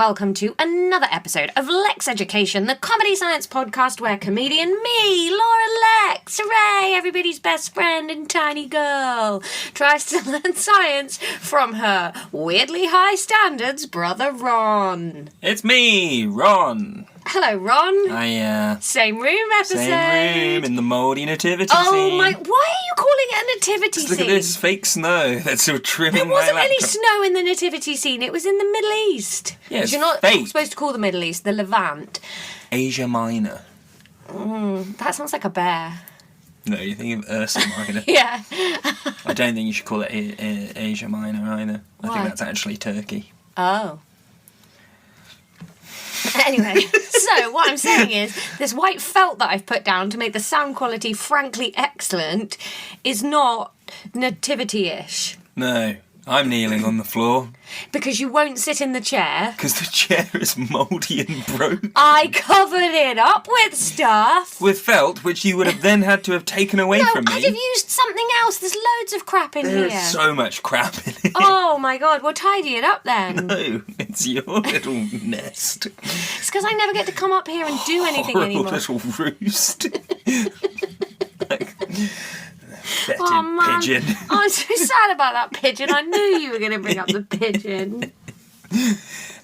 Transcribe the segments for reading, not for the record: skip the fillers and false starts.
welcome to another episode of Lexx Education, the comedy science podcast where comedian me, Laura Lexx, hooray, everybody's best friend and tiny girl, tries to learn science from her weirdly high standards brother Ron. It's me, Ron. Hello, Ron. Hiya. Same room episode. Same room in the mouldy nativity scene. Oh my, why are you calling it a nativity scene? Look at this fake snow that's sort of trimming There wasn't my any laptop. snow in the nativity scene. It was in the Middle East. Yeah, it's you're not fake. supposed to call the Middle East the Levant. Asia Minor. That sounds like a bear. No, you're thinking of Ursa Minor. Yeah. I don't think you should call it Asia Minor either. I Why? think that's actually Turkey. Oh. Anyway, so what I'm saying is this white felt that I've put down to make the sound quality frankly excellent is not nativity-ish. No, I'm kneeling on the floor Because you won't sit in the chair. because the chair is mouldy and broken. I covered it up with stuff. With felt, which you would have then had to have taken away No, from me. I'd have used something else. There's loads of crap in There's here. so much crap in it. Oh my god, well tidy it up then. No, it's your little nest. It's because I never get to come up here and do anything Horrible anymore. little roost. Like, fetid Oh man, pigeon. I'm so sad about that pigeon. I knew you were going to bring up the pigeon.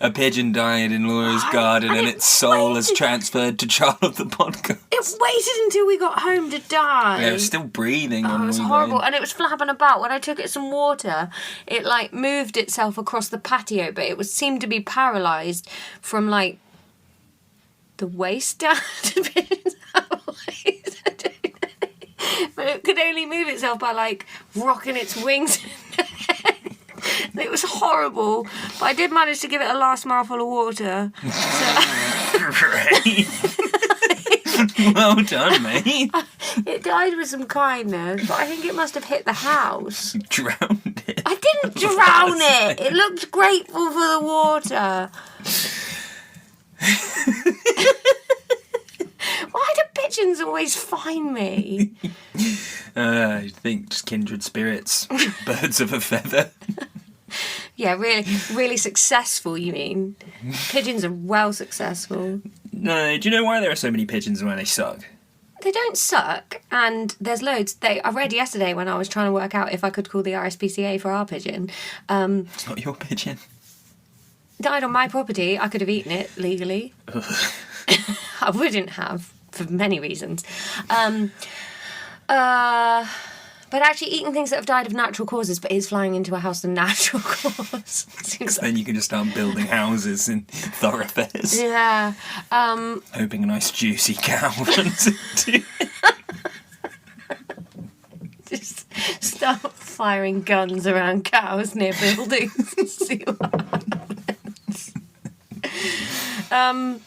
A pigeon died in Laura's garden and its soul has transferred to Child of the podcast. It waited until we got home to die. Yeah, it was still breathing. Oh, it was horrible, and it was flapping about. When I took it some water, it like moved itself across the patio, but it seemed to be paralysed from like the waist down to pigeons have waist. I don't know. But it could only move itself by like rocking its wings. It was horrible, but I did manage to give it a last mouthful of water. Great. Well done, mate. It died with some kindness, but I think it must have hit the house. Drowned it. I didn't drown it. It looked grateful for the water. Why do pigeons always find me? I think just kindred spirits. Birds of a feather. Yeah, really successful, you mean? Pigeons are well successful. No, do you know why there are so many pigeons and why they suck? They don't suck, and there's loads. I read yesterday when I was trying to work out if I could call the RSPCA for our pigeon. It's not your pigeon. Died on my property. I could have eaten it legally. I wouldn't have, for many reasons. But actually eating things that have died of natural causes but is flying into a house of natural cause. Because then you can just start building houses in thoroughfares. Yeah. Hoping a nice juicy cow runs into it. Just start firing guns around cows near buildings and see what happens. I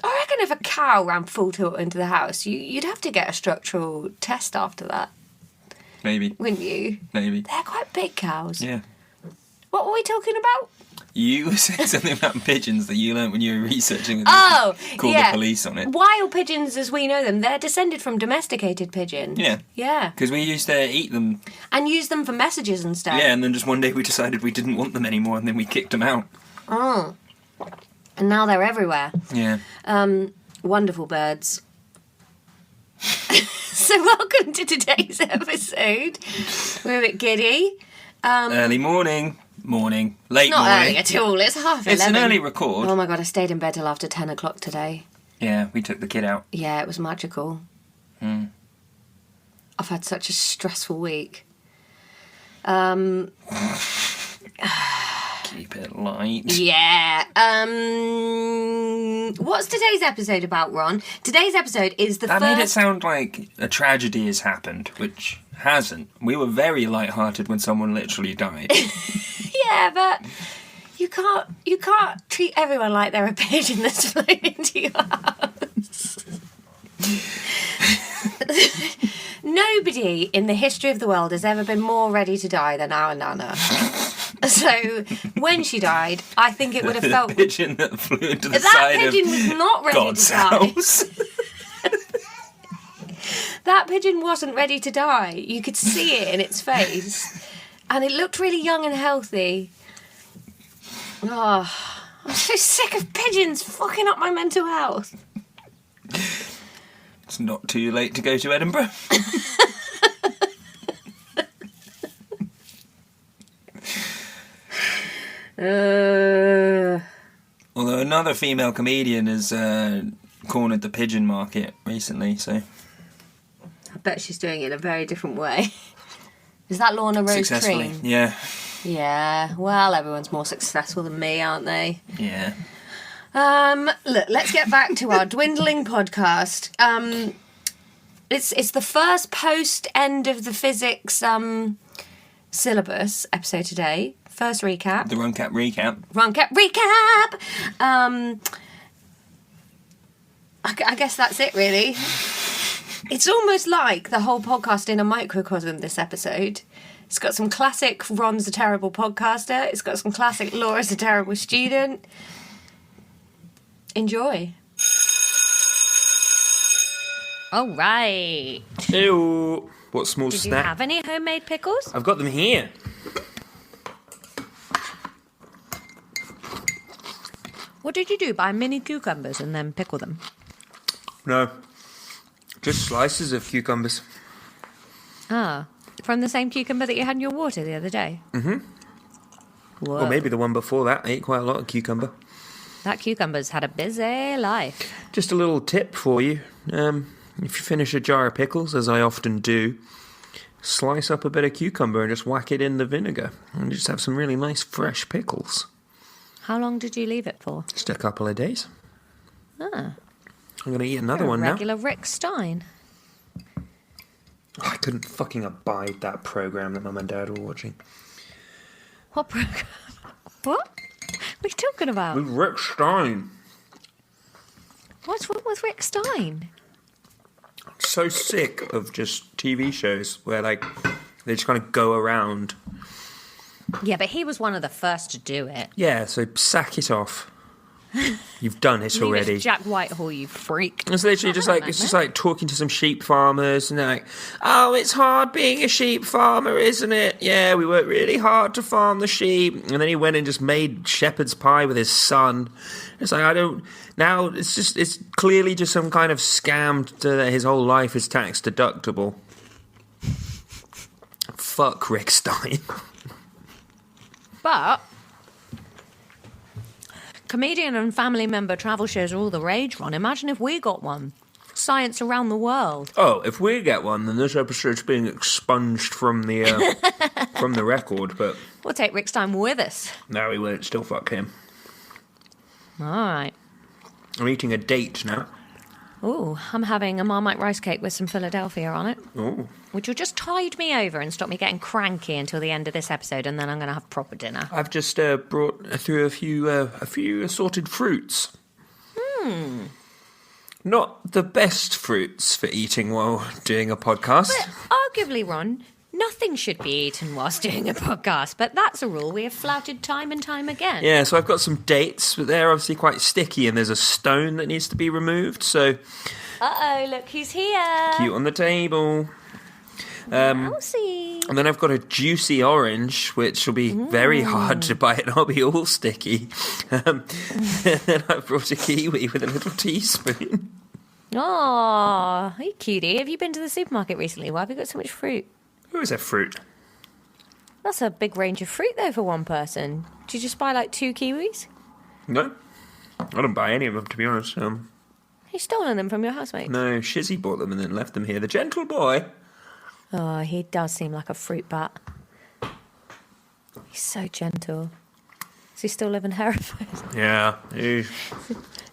reckon if a cow ran full tilt into the house, you'd have to get a structural test after that. Maybe. Wouldn't you? Maybe. They're quite big cows. Yeah. What were we talking about? You were saying something about pigeons that you learnt when you were researching and Oh, called yeah. the police on it. Wild pigeons, as we know them, they're descended from domesticated pigeons. Yeah. Yeah. Because we used to eat them. And use them for messages and stuff. Yeah, and then just one day we decided we didn't want them anymore and then we kicked them out. Oh. And now they're everywhere. Yeah. Wonderful birds. So welcome to today's episode. We're a bit giddy. Early morning. Late Not morning. early at all, it's half 11. It's an early record. Oh my god, I stayed in bed till after 10 o'clock today. Yeah, we took the kid out. Yeah, it was magical. I've had such a stressful week. Keep it light. Yeah. What's today's episode about, Ron? Today's episode is the That first... made it sound like a tragedy has happened, which hasn't. We were very light-hearted when someone literally died. Yeah, but you can't treat everyone like they're a pigeon that's flown into your house. Nobody in the history of the world has ever been more ready to die than our Nana. So when she died, I think it would have felt... The pigeon that flew into the That side pigeon of was not ready God's to die. house. That pigeon wasn't ready to die. You could see it in its face. And it looked really young and healthy. Oh, I'm so sick of pigeons fucking up my mental health. It's not too late to go to Edinburgh. Although another female comedian has cornered the pigeon market recently, so... I bet she's doing it in a very different way. Is that Lorna Rose Successfully, Cream? yeah. Yeah, well, everyone's more successful than me, aren't they? Yeah. Look, let's get back to our dwindling podcast. It's the first post-end of the physics syllabus episode today. First recap. The Runcap recap. Recap! I guess that's it, really. It's almost like the whole podcast in a microcosm, this episode. It's got some classic Ron's a terrible podcaster. It's got some classic Laura's a terrible student. Enjoy. All right. Ew. What small Did you snack? have any homemade pickles? I've got them here. What did you do? Buy mini cucumbers and then pickle them? No. Just slices of cucumbers. Ah, from the same cucumber that you had in your water the other day? Mm-hmm. Whoa. Or maybe the one before that. I ate quite a lot of cucumber. That cucumber's had a busy life. Just a little tip for you. If you finish a jar of pickles, as I often do, slice up a bit of cucumber and just whack it in the vinegar. And you just have some really nice fresh pickles. How long did you leave it for? Just a couple of days. Ah. I'm going to eat another You're a one now. regular Rick Stein. I couldn't fucking abide that program that Mum and Dad were watching. What program? What? What are you talking about? With Rick Stein. What's wrong with Rick Stein? So sick of just TV shows where, like, they just kind of go around. Yeah, but he was one of the first to do it. Yeah, so sack it off. You've done it Leave already. it to Jack Whitehall, you freak. It's literally just like, it's just like talking to some sheep farmers and they're like, oh, it's hard being a sheep farmer, isn't it? Yeah, we work really hard to farm the sheep. And then he went and just made shepherd's pie with his son. It's like, now it's clearly just some kind of scam that his whole life is tax deductible. Fuck Rick Stein. But comedian and family member travel shows are all the rage, Ron. Imagine if we got one. Science around the world. Oh, if we get one, then this episode's being expunged from the from the record. But We'll take Rick Stein with us. no, we won't. Still fuck him. All right. I'm eating a date now. Ooh, I'm having a Marmite rice cake with some Philadelphia on it. Oh, Which will just tide me over and stop me getting cranky until the end of this episode, and then I'm going to have proper dinner. I've just brought through a few assorted fruits. Not the best fruits for eating while doing a podcast. But arguably, Ron, nothing should be eaten whilst doing a podcast, but that's a rule we have flouted time and time again. Yeah, so I've got some dates, but they're obviously quite sticky, and there's a stone that needs to be removed. So Uh-oh, look who's here. cute on the table. Mousy. And then I've got a juicy orange, which will be very hard to bite, and I'll be all sticky. And then I've brought a kiwi with a little teaspoon. Oh, hey cutie. Have you been to the supermarket recently? Why have you got so much fruit? Who is that fruit? That's a big range of fruit, though, for one person. Did you just buy, like, 2 kiwis? No, I didn't buy any of them, to be honest. He's stolen them from your housemate. No, Shizzy bought them and then left them here. The gentle boy. Oh, he does seem like a fruit bat. He's so gentle. Does he still live in Hereford? Yeah.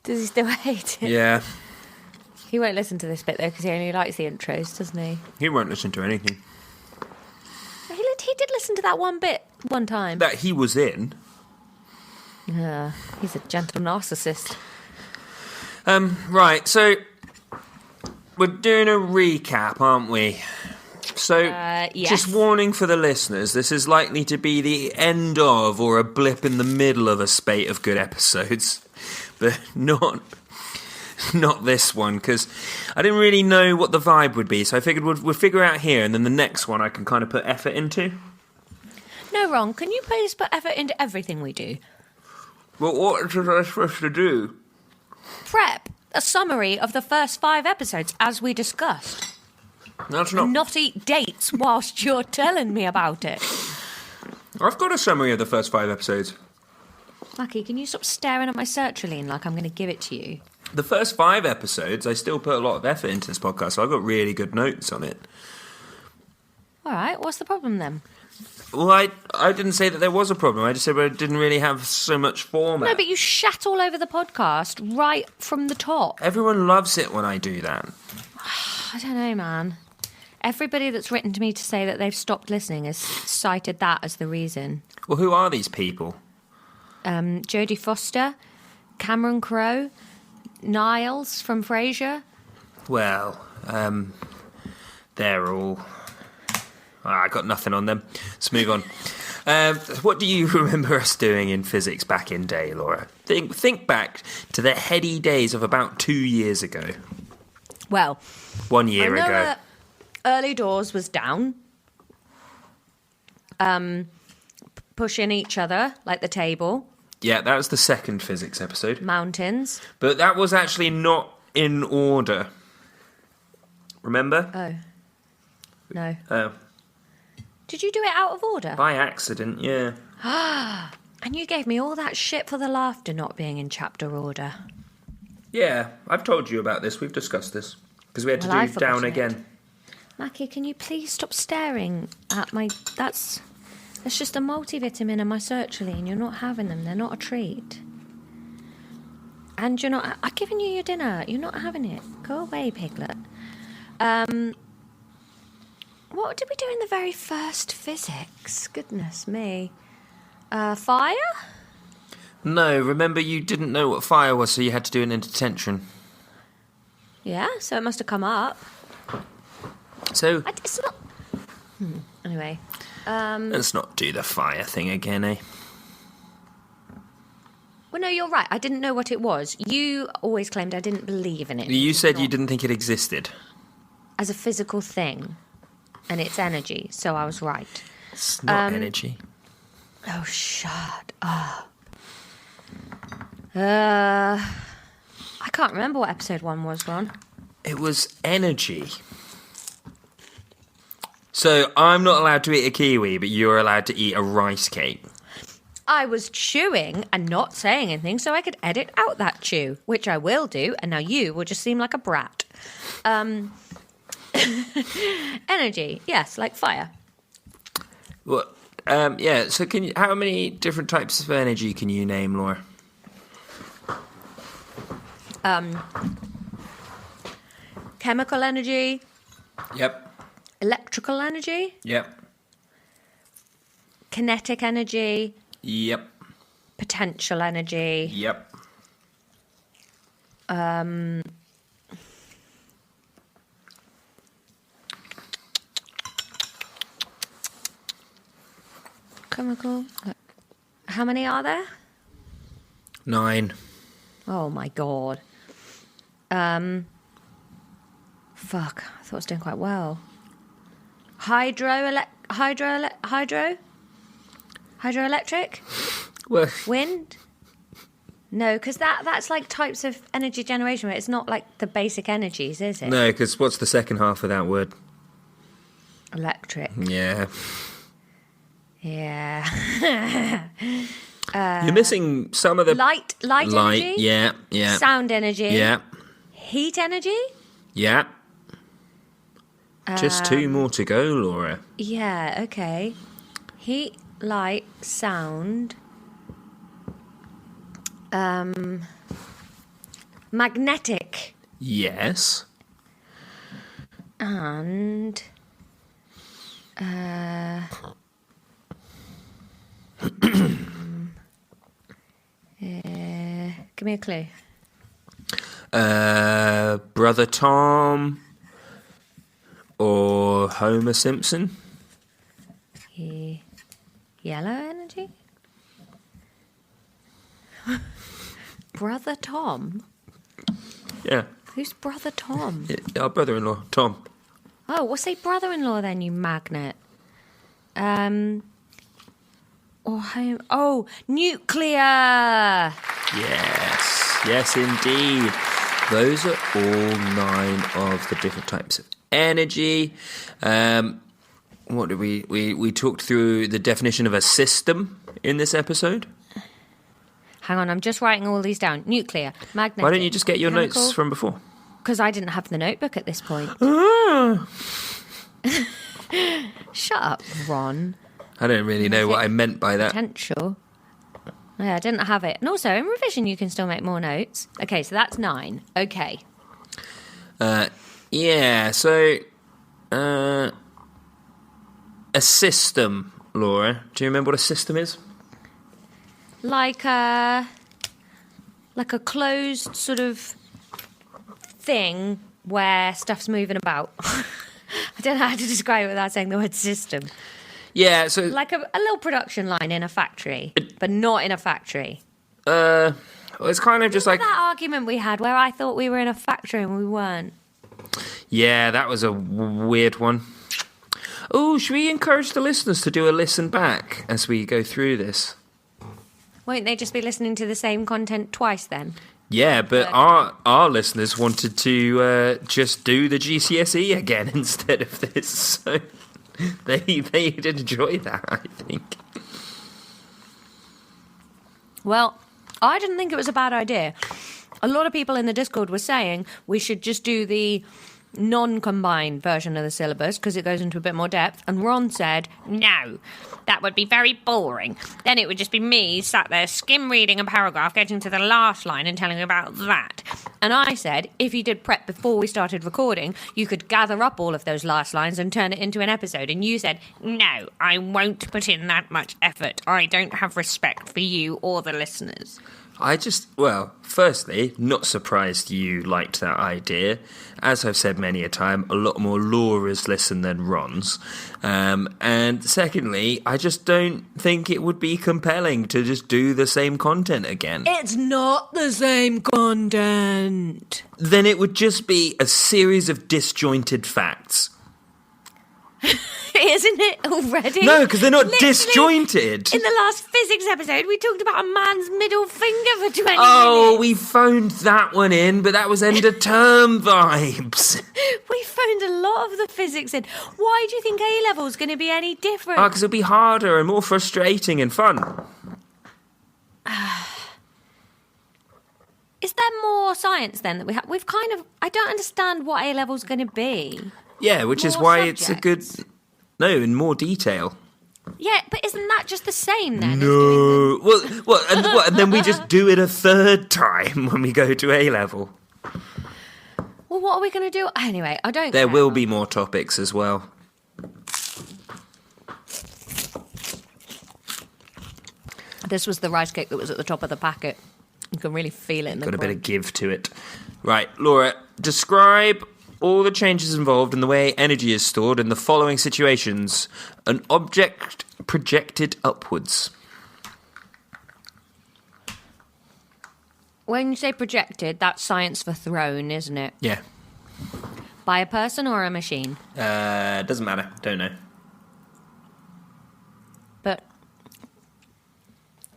Does he still hate it? Yeah. He won't listen to this bit, though, because he only likes the intros, doesn't he? He won't listen to anything. He did listen to that one bit one time. That he was in. Yeah, he's a gentle narcissist. Right, so we're doing a recap, aren't we? So, yes. just warning for the listeners, this is likely to be the end of or a blip in the middle of a spate of good episodes, but not this one, because I didn't really know what the vibe would be, so I figured we'll figure out here, and then the next one I can kind of put effort into. No, Ron, can you please put effort into everything we do? Well, what was I supposed to do? Prep a summary of the first 5 episodes as we discussed. That's not... And not eat dates whilst you're telling me about it. I've got a summary of the first 5 episodes. Lucky, can you stop staring at my sertraline like I'm going to give it to you? The first 5 episodes, I still put a lot of effort into this podcast, so I've got really good notes on it. All right, what's the problem then? Well, I didn't say that there was a problem. I just said I didn't really have so much format. No, but you shat all over the podcast right from the top. Everyone loves it when I do that. I don't know, man. Everybody that's written to me to say that they've stopped listening has cited that as the reason. Well, who are these people? Jodie Foster, Cameron Crowe, Niles from Frasier. Well, they're all... I got nothing on them. Let's move on. What do you remember us doing in physics back in day, Laura? Think back to the heady days of about 2 years ago. Well, 1 year I know ago. that early doors was down. Pushing each other, like the table. Yeah, that was the second physics episode. Mountains. But that was actually not in order. Remember? Oh. No. Oh. Did you do it out of order? By accident, yeah. And you gave me all that shit for the laughter not being in chapter order. Yeah, I've told you about this. We've discussed this. Because we had to I've do down forgotten again. it. Mackie, can you please stop staring at my... That's just a multivitamin and my sertraline. You're not having them. They're not a treat. And you're not... I've given you your dinner. You're not having it. Go away, piglet. What did we do in the very first physics? Goodness me. Fire? No, remember you didn't know what fire was, so you had to do it in detention. Yeah, so it must have come up. So... It's not... Anyway. Let's not do the fire thing again, eh? Well, no, you're right. I didn't know what it was. You always claimed I didn't believe in it. You said you Not didn't think it existed. as a physical thing. And it's energy, so I was right. It's not energy. Oh, shut up. I can't remember what episode 1 was, Ron. It was energy. So I'm not allowed to eat a kiwi, but you're allowed to eat a rice cake. I was chewing and not saying anything so I could edit out that chew, which I will do, and now you will just seem like a brat. Energy, yes, like fire. Well, yeah, so how many different types of energy can you name, Laura? Chemical energy, Yep. electrical energy, Yep. kinetic energy, Yep. potential energy, Yep. chemical. How many are there? 9. Oh my god. Fuck, I thought I was doing quite well. Hydroelectric? Well, Wind? No, because that's like types of energy generation, where it's not like the basic energies, is it? no, because what's the second half of that word? Electric. Yeah. Yeah. You're missing some of the... Light energy? Yeah, yeah. Sound energy? Yeah, Heat energy? yeah. Just 2 more to go, Laura. Yeah, okay. Heat, light, sound. Magnetic. Yes. And... give me a clue. Brother Tom or Homer Simpson? Yellow energy? Brother Tom? Yeah. Who's Brother Tom? Our brother-in-law, Tom. Oh, we'll say brother-in-law then, you magnet. or home. Oh, nuclear. Yes, indeed. Those are all 9 of the different types of energy. What did we talked through the definition of a system in this episode? Hang on, I'm just writing all these down. Nuclear, magnetic. Why don't you just get your chemical, notes from before? Because I didn't have the notebook at this point. Shut up, Ron. I don't really know what I meant by that. Potential. Yeah, I didn't have it. And also, in revision, you can still make more notes. Okay, so that's 9. Okay. Yeah, so... a system, Laura. Do you remember what a system is? Like a closed sort of thing where stuff's moving about. I don't know how to describe it without saying the word system. Yeah, so... Like a little production line in a factory, but not in a factory. Well, it's kind of just like... That argument we had where I thought we were in a factory and we weren't. Yeah, that was a weird one. Oh, should we encourage the listeners to do a listen back as we go through this? Won't they just be listening to the same content twice then? Yeah, but our listeners wanted to just do the GCSE again instead of this, so they'd enjoy that, I think. Well, I didn't think it was a bad idea. A lot of people in the Discord were saying we should just do the non-combined version of the syllabus because it goes into a bit more depth, and Ron said, no, that would be very boring. Then it would just be me sat there skim reading a paragraph, getting to the last line and telling you about that. And I said, if you did prep before we started recording, you could gather up all of those last lines and turn it into an episode. And you said, no, I won't put in that much effort. I don't have respect for you or the listeners. Firstly, not surprised you liked that idea. As I've said many a time, a lot more Laura's listen than Ron's. And secondly, I just don't think it would be compelling to just do the same content again. It's not the same content. Then it would just be a series of disjointed facts. Isn't it already? No, because they're not Literally, disjointed. In the last physics episode, we talked about a man's middle finger for 20 Oh, minutes. we phoned that one in, but that was end of term vibes. We phoned a lot of the physics in. Why do you think A-level's going to be any different? Because it'll be harder and more frustrating and fun. Is there more science then that we have? We've kind of... I don't understand what A-level's going to be. Yeah, which is More why it's a good... subjects. No, in more detail. Yeah, but isn't that just the same then? No. And then we just do it a third time when we go to A-level. Well, what are we going to do? Anyway, I don't There care. will be more topics as well. This was the rice cake that was at the top of the packet. You can really feel it in the Got a bit crunch. of give to it. Right, Laura, describe all the changes involved in the way energy is stored in the following situations. An object projected upwards. When you say projected, that's science for thrown, isn't it? Yeah. By a person or a machine? Doesn't matter. Don't know. But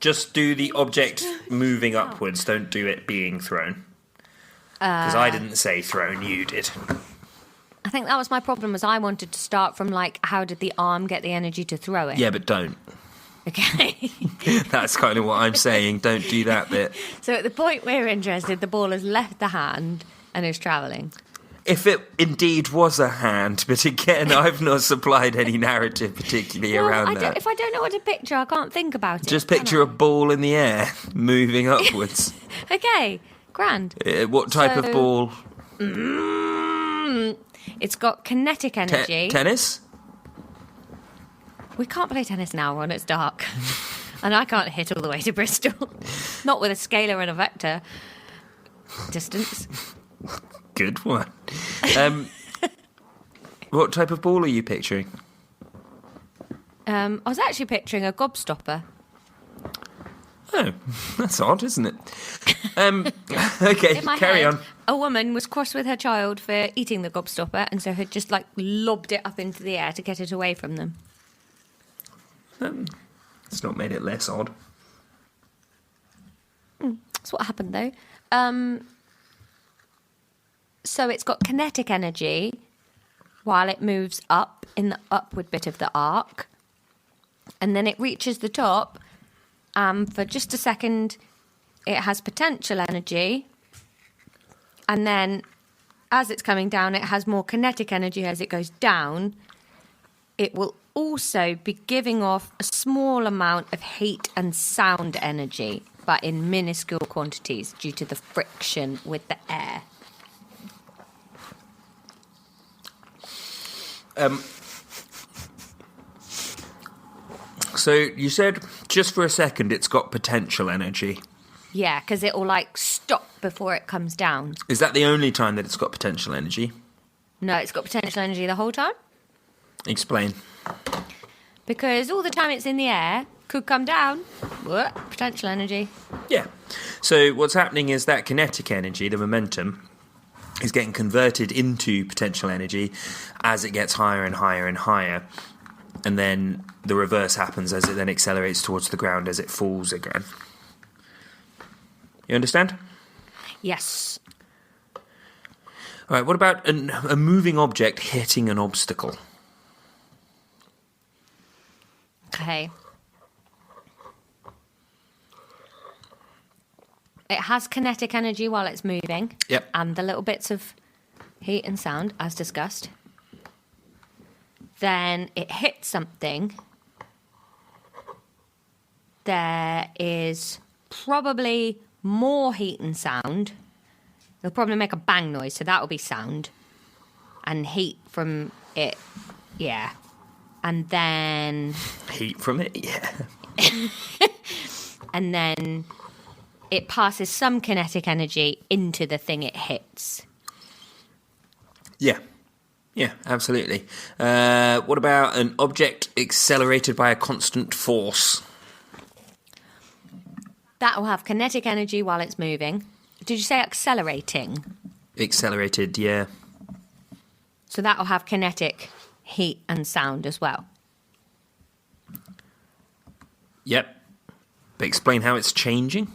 Just do the object moving upwards. Don't do it being thrown. Because I didn't say thrown, you did. I think that was my problem, was I wanted to start from, like, how did the arm get the energy to throw it? Yeah, but don't. Okay. That's kind of what I'm saying. Don't do that bit. So at the point we're interested, the ball has left the hand and is travelling. If it indeed was a hand, but again, I've not supplied any narrative particularly around that. If I don't know what to picture, I can't think about it. Just can picture I? a ball in the air moving upwards. Okay, grand. What type of So- ball? It's got kinetic energy. Tennis? We can't play tennis now when it's dark. And I can't hit all the way to Bristol. Not with a scalar and a vector distance. Good one. What type of ball are you picturing? I was actually picturing a gobstopper. Oh, that's odd, isn't it? Okay, In my carry head, on. a woman was cross with her child for eating the gobstopper and so had just, like, lobbed it up into the air to get it away from them. It's not made it less odd. That's what happened, though. So it's got kinetic energy while it moves up in the upward bit of the arc. And then it reaches the top. For just a second, it has potential energy. And then as it's coming down, it has more kinetic energy as it goes down. It will also be giving off a small amount of heat and sound energy, but in minuscule quantities due to the friction with the air. So you said just for a second it's got potential energy. Yeah, because it will like stop before it comes down. Is that the only time that it's got potential energy? No, it's got potential energy the whole time. Explain. Because all the time it's in the air, could come down. What? Potential energy. Yeah. So what's happening is that kinetic energy, the momentum, is getting converted into potential energy as it gets higher and higher and higher. And then the reverse happens as it then accelerates towards the ground as it falls again. You understand? Yes. All right, what about a moving object hitting an obstacle? Okay. It has kinetic energy while it's moving. Yep. And the little bits of heat and sound, as discussed. Then it hits something. There is probably more heat and sound. It'll probably make a bang noise, so that will be sound. And heat from it, yeah. And then... Heat from it, yeah. And then it passes some kinetic energy into the thing it hits. Yeah. Yeah, absolutely. What about an object accelerated by a constant force? That will have kinetic energy while it's moving. Did you say accelerating? Accelerated, yeah. So that will have kinetic heat and sound as well. Yep. But explain how it's changing.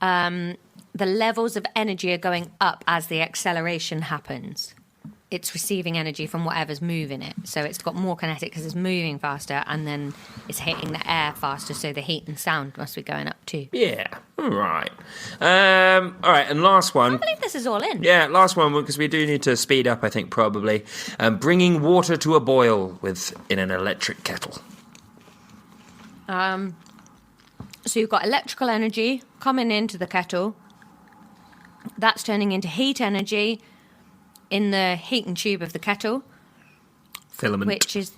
The levels of energy are going up as the acceleration happens. It's receiving energy from whatever's moving it. So it's got more kinetic because it's moving faster, and then it's hitting the air faster, so the heat and sound must be going up too. Yeah, all right. All right, and last one. I believe this is all in. Yeah, last one, because we do need to speed up, I think, probably. Bringing water to a boil in an electric kettle. So you've got electrical energy coming into the kettle. That's turning into heat energy in the heating tube of the kettle. Filament. Which is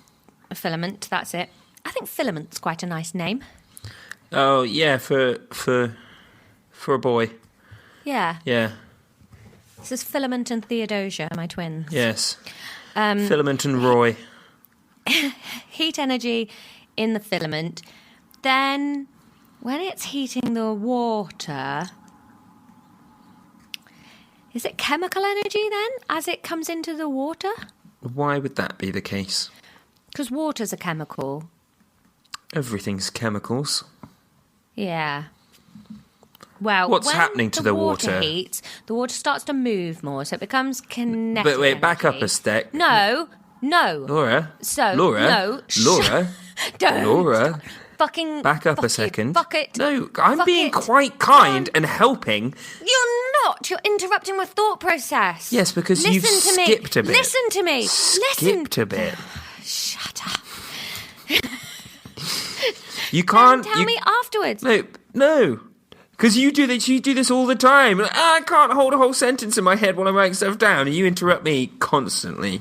a filament, that's it. I think filament's quite a nice name. Oh, yeah, for a boy. Yeah. Yeah. This is Filament and Theodosia, my twins. Yes. Filament and Roy. Heat energy in the filament. Then, when it's heating the water... Is it chemical energy then, as it comes into the water? Why would that be the case? Because water's a chemical. Everything's chemicals. Yeah. Well, what's when happening to the water? Heats, the water starts to move more, so it becomes kinetic. But wait, back up energy. a step. No. Laura. So, Laura. no. Laura. Don't. Laura. Fucking. Back up fuck a second. It, fuck it. No, I'm fuck being it. quite kind and helping. You're not. You're interrupting my thought process. Yes, because Listen you've to me. skipped a bit. Listen to me. Skipped a bit. Shut up. You can't. Tell me afterwards. No. Because you do this. You do this all the time. I can't hold a whole sentence in my head while I'm writing stuff down, and you interrupt me constantly.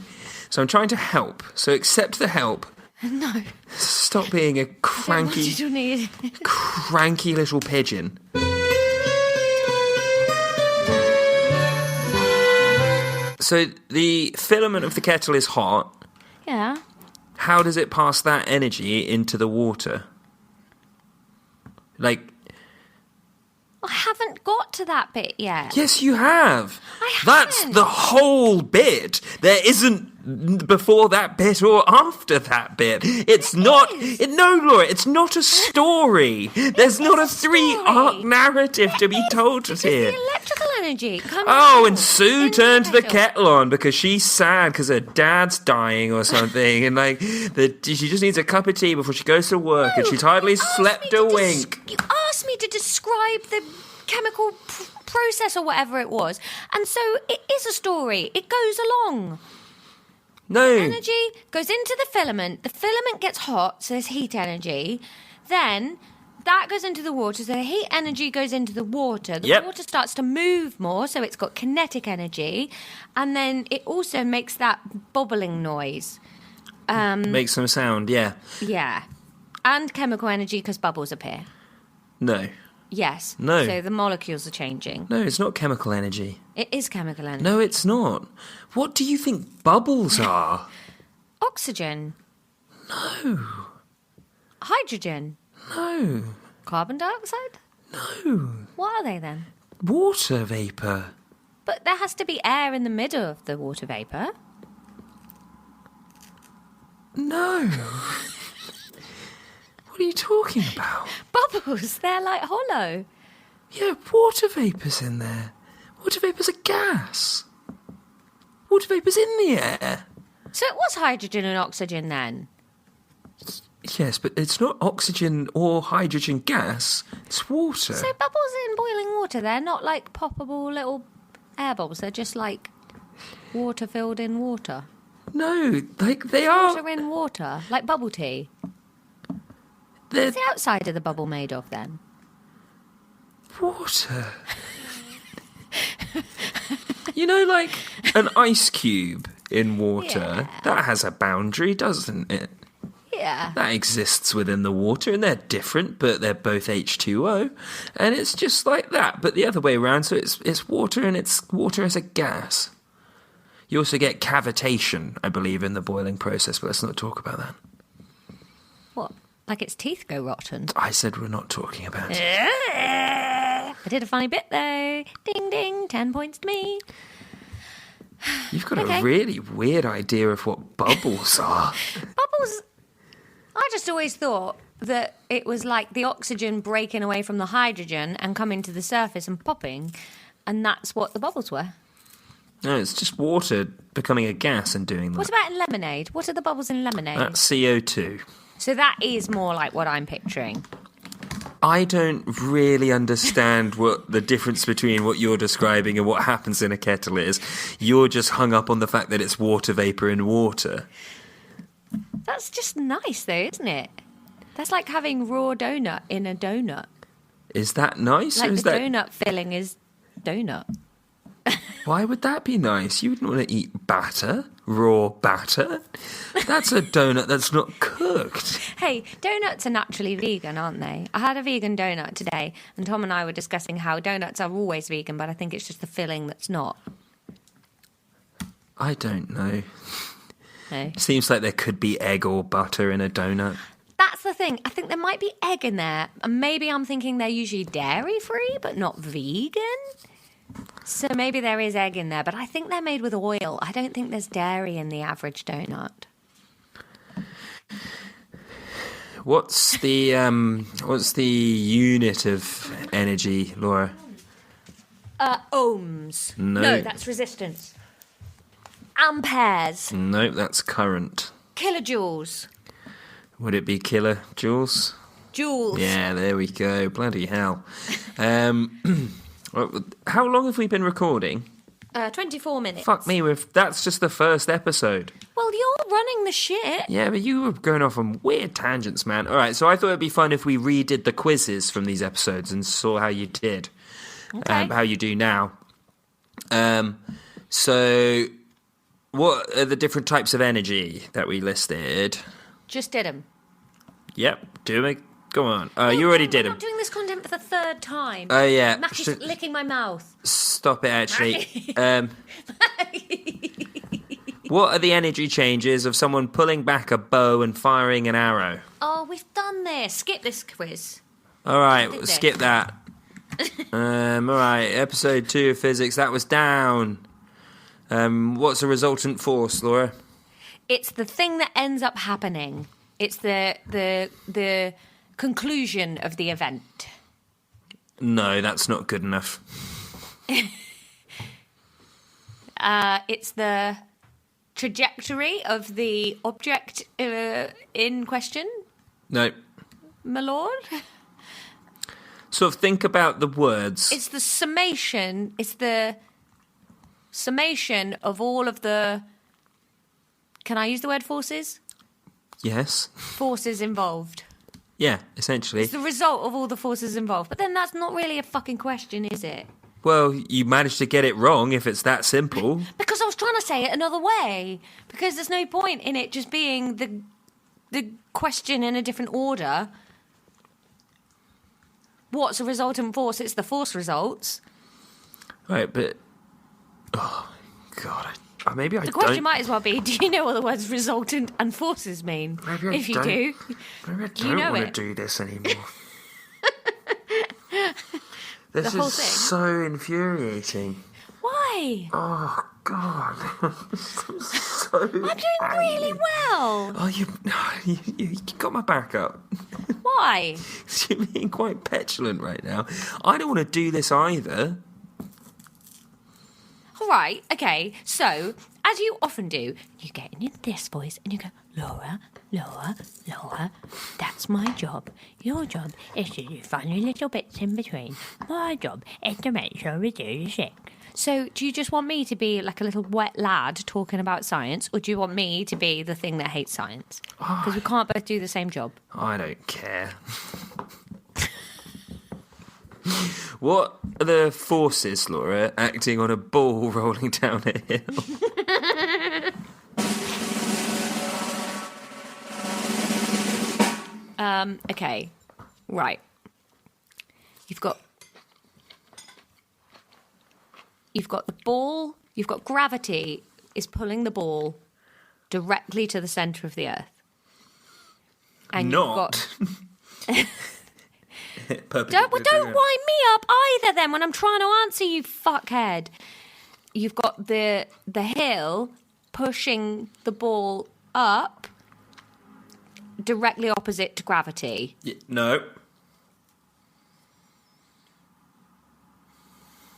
So I'm trying to help. So accept the help. No. Stop being a cranky, What did you need? cranky little pigeon. So the filament of the kettle is hot. Yeah. How does it pass that energy into the water? Like... I haven't got to that bit yet. Yes, you have. I That's haven't. the whole bit. There isn't before that bit or after that bit. It's not. No, Laura, it's not a story. There's not a three-arc narrative to be told It's here. the electrical energy. Oh, and Sue turns the kettle on because she's sad because her dad's dying or something, and like she just needs a cup of tea before she goes to work, and she's hardly slept a wink. You asked me to describe the chemical process or whatever it was, and so it is a story. It goes along. No. Energy goes into the filament. The filament gets hot, so there's heat energy. Then that goes into the water, so the heat energy goes into the water. The water starts to move more, so it's got kinetic energy. And then it also makes that bubbling noise. Makes some sound, yeah. Yeah. And chemical energy because bubbles appear. No. Yes. No. So the molecules are changing. No, it's not chemical energy. It is chemical energy. No, it's not. What do you think bubbles are? Oxygen. No. Hydrogen. No. Carbon dioxide? No. What are they then? Water vapour. But there has to be air in the middle of the water vapour. No. What are you talking about? Bubbles, they're like hollow. Yeah, water vapour's in there. Water vapour's a gas. Water vapour's in the air. So it was hydrogen and oxygen then? Yes, but it's not oxygen or hydrogen gas. It's water. So bubbles in boiling water, they're not like poppable little air bubbles. They're just like water filled in water. No, like they are. Water in water, like bubble tea. They're What's the outside of the bubble made of then? water. You know, like an ice cube in water, that has a boundary, doesn't it? Yeah. That exists within the water, and they're different, but they're both H2O, and it's just like that, but the other way around, so it's water, and it's water as a gas. You also get cavitation, I believe, in the boiling process, but let's not talk about that. What? Like its teeth go rotten? I said we're not talking about it. I did a funny bit though. Ding ding, 10 points to me. You've got Okay. a really weird idea of what bubbles are. Bubbles, I just always thought that it was like the oxygen breaking away from the hydrogen and coming to the surface and popping, and that's what the bubbles were. No, it's just water becoming a gas and doing that. What about in lemonade? What are the bubbles in lemonade? That's CO2. So that is more like what I'm picturing. I don't really understand what the difference between what you're describing and what happens in a kettle is. You're just hung up on the fact that it's water vapour in water. That's just nice though, isn't it? That's like having raw donut in a donut. Is that nice? Like or is the that... donut filling is donut. Why would that be nice? You wouldn't want to eat batter, raw batter. That's a donut that's not cooked. Hey, donuts are naturally vegan, aren't they? I had a vegan donut today, and Tom and I were discussing how donuts are always vegan, but I think it's just the filling that's not. I don't know. No. Seems like there could be egg or butter in a donut. That's the thing. I think there might be egg in there, and maybe I'm thinking they're usually dairy-free, but not vegan. So maybe there is egg in there, but I think they're made with oil. I don't think there's dairy in the average donut. What's the unit of energy, Laura? Ohms. No. That's resistance. Amperes. No, that's current. Kilojoules. Would it be kilojoules? Joules. Yeah, there we go. Bloody hell. How long have we been recording? 24 minutes. Fuck me, that's just the first episode. Well, you're running the shit. Yeah, but you were going off on weird tangents, man. All right, so I thought it'd be fun if we redid the quizzes from these episodes and saw how you did, Okay. how you do now. So, what are the different types of energy that we listed? Just did them. Yep, do it. Go on. You already did I'm them. not doing this content for the third time. Oh, yeah. Mackie's licking my mouth. Stop it, actually. What are the energy changes of someone pulling back a bow and firing an arrow? Oh, we've done this. Skip this quiz. All right, Did this. skip that. All right, episode 2 of physics, that was down. What's a resultant force, Laura? It's the thing that ends up happening. It's the conclusion of the event. No, that's not good enough. It's the trajectory of the object in question, No. my lord. Sort of think about the words. It's the summation. It's the summation of all of the... Can I use the word forces? Yes. Forces involved. Yeah, essentially. It's the result of all the forces involved. But then that's not really a fucking question, is it? Well, you managed to get it wrong if it's that simple. Because I was trying to say it another way. Because there's no point in it just being the question in a different order. What's a resultant force? It's the force results. Right, but... Oh, God. Maybe I don't... The question might as well be, do you know what the words resultant and forces mean? Maybe I if you don't. do, Maybe I you know don't want it. to do this anymore. This The whole is thing? so infuriating. Why? Oh, God. So I'm doing really well. Oh, you got my back up. Why? You're being quite petulant right now. I don't want to do this either. All right, okay. So, as you often do, you get in this voice and you go, Laura, Laura, Laura, that's my job. Your job is to do funny little bits in between. My job is to make sure we do the shit. So, do you just want me to be like a little wet lad talking about science, or do you want me to be the thing that hates science? Because we can't both do the same job. I don't care. What are the forces, Laura, acting on a ball rolling down a hill? Okay, right. You've got the ball, you've got gravity is pulling the ball directly to the centre of the earth. And Not. Don't wind me up either then when I'm trying to answer, you fuckhead. You've got the hill pushing the ball up directly opposite to gravity. No.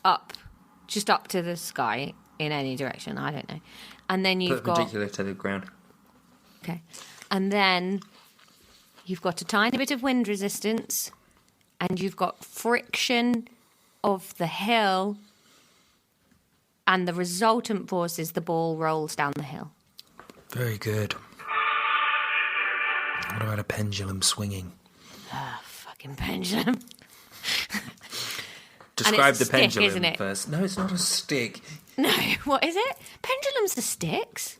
Up. Just up to the sky in any direction. I don't know. And then you've got... Perpendicular to the ground. Okay. And then you've got a tiny bit of wind resistance and you've got friction of the hill, and the resultant force is the ball rolls down the hill. Very good. What about a pendulum swinging? Fucking pendulum. Describe the stick, pendulum isn't it? first. No, it's not a stick. No, what is it? Pendulums are sticks.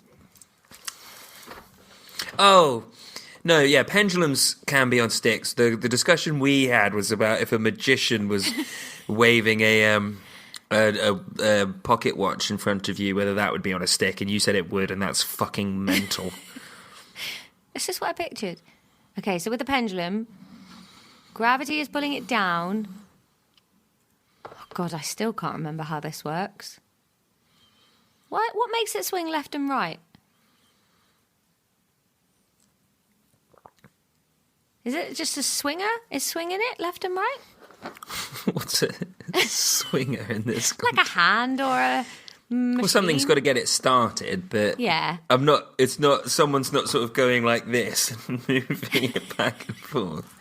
Oh, no, yeah, pendulums can be on sticks. The discussion we had was about if a magician was waving a pocket watch in front of you, whether that would be on a stick, and you said it would, and that's fucking mental. It's just what I pictured. Okay, so with the pendulum, gravity is pulling it down. Oh God, I still can't remember how this works. What makes it swing left and right? Is it just a swinger? Is swinging it left and right? What's a swinger in this? Like a hand or a machine? Well, something's got to get it started, but Yeah. Someone's not sort of going like this and moving it back and forth.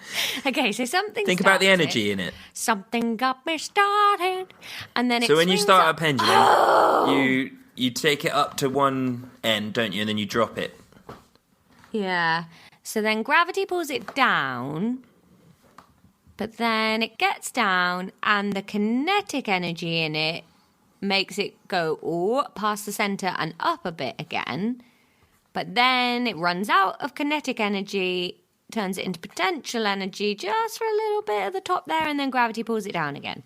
Okay, so something. Think about the energy in it. Something got me started, and then it. So when you swings start up. a pendulum, you take it up to one end, don't you, and then you drop it. Yeah. So then gravity pulls it down, but then it gets down, and the kinetic energy in it makes it go past the centre and up a bit again. But then it runs out of kinetic energy, turns it into potential energy just for a little bit at the top there, and then gravity pulls it down again.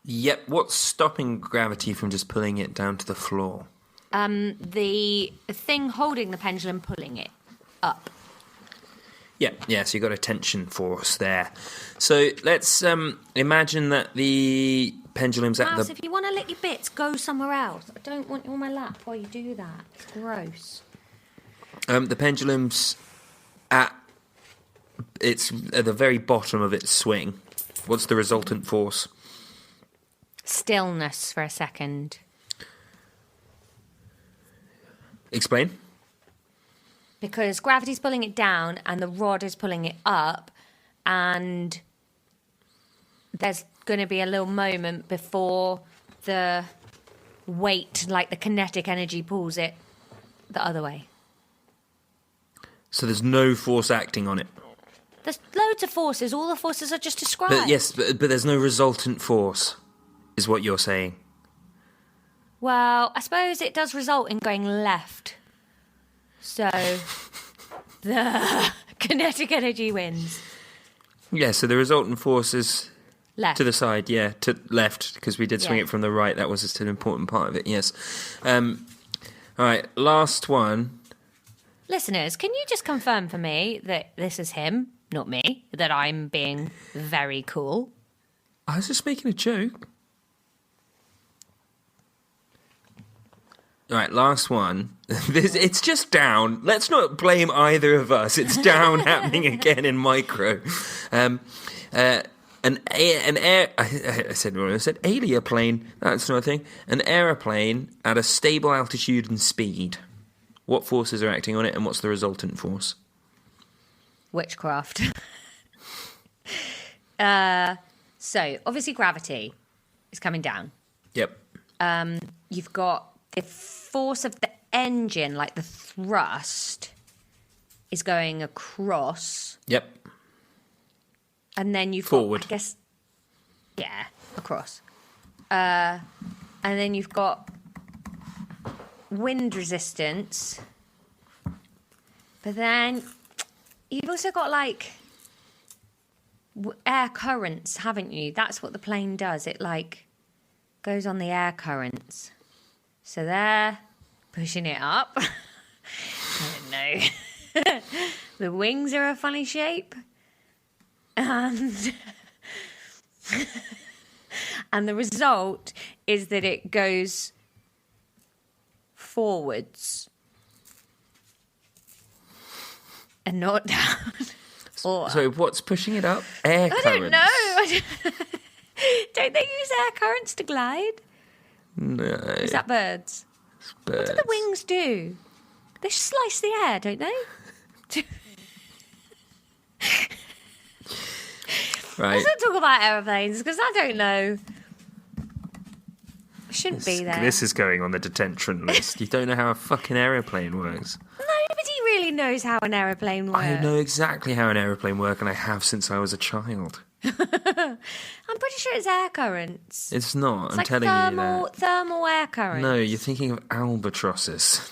Yep. What's stopping gravity from just pulling it down to the floor? The thing holding the pendulum pulling it up. Yeah, so you've got a tension force there. So let's imagine that the pendulum's at Mouse, the... if you want to lick your bits, go somewhere else. I don't want you on my lap while you do that. It's gross. The pendulum's at the very bottom of its swing. What's the resultant force? Stillness for a second. Explain. Because gravity's pulling it down and the rod is pulling it up, and there's going to be a little moment before the weight, like the kinetic energy, pulls it the other way. So there's no force acting on it. There's loads of forces. All the forces are just described. But yes, but there's no resultant force, is what you're saying. Well, I suppose it does result in going left. So the kinetic energy wins. Yeah, so the resultant force is Left. to the side, to left, because we did swing Yeah. it from the right. That was just an important part of it, yes. All right, last one. Listeners, can you just confirm for me that this is him, not me, that I'm being very cool? I was just making a joke. All right, last one. It's just down. Let's not blame either of us. It's down happening again in micro. An air. I said wrong. I said alioplane. That's not a thing. An aeroplane at a stable altitude and speed. What forces are acting on it, and what's the resultant force? Witchcraft. So, obviously gravity is coming down. Yep. You've got the force of the engine, like the thrust, is going across. Yep. And then you've Forward. got, I guess, across. And then you've got wind resistance. But then you've also got, like, air currents, haven't you? That's what the plane does. It, like, goes on the air currents. So they're pushing it up. I don't know. The wings are a funny shape. And the result is that it goes forwards and not down. Or, So what's pushing it up? Air currents. I don't know. Don't they use air currents to glide? No. Is that birds? What do the wings do? They slice the air, don't they? Right. Let's not talk about aeroplanes, because I don't know. Shouldn't be there. This is going on the detention list. You don't know how a fucking aeroplane works. Nobody really knows how an aeroplane works. I know exactly how an aeroplane works, and I have since I was a child. I'm pretty sure it's air currents. It's not. It's I'm like telling you that. thermal air currents. No, you're thinking of albatrosses.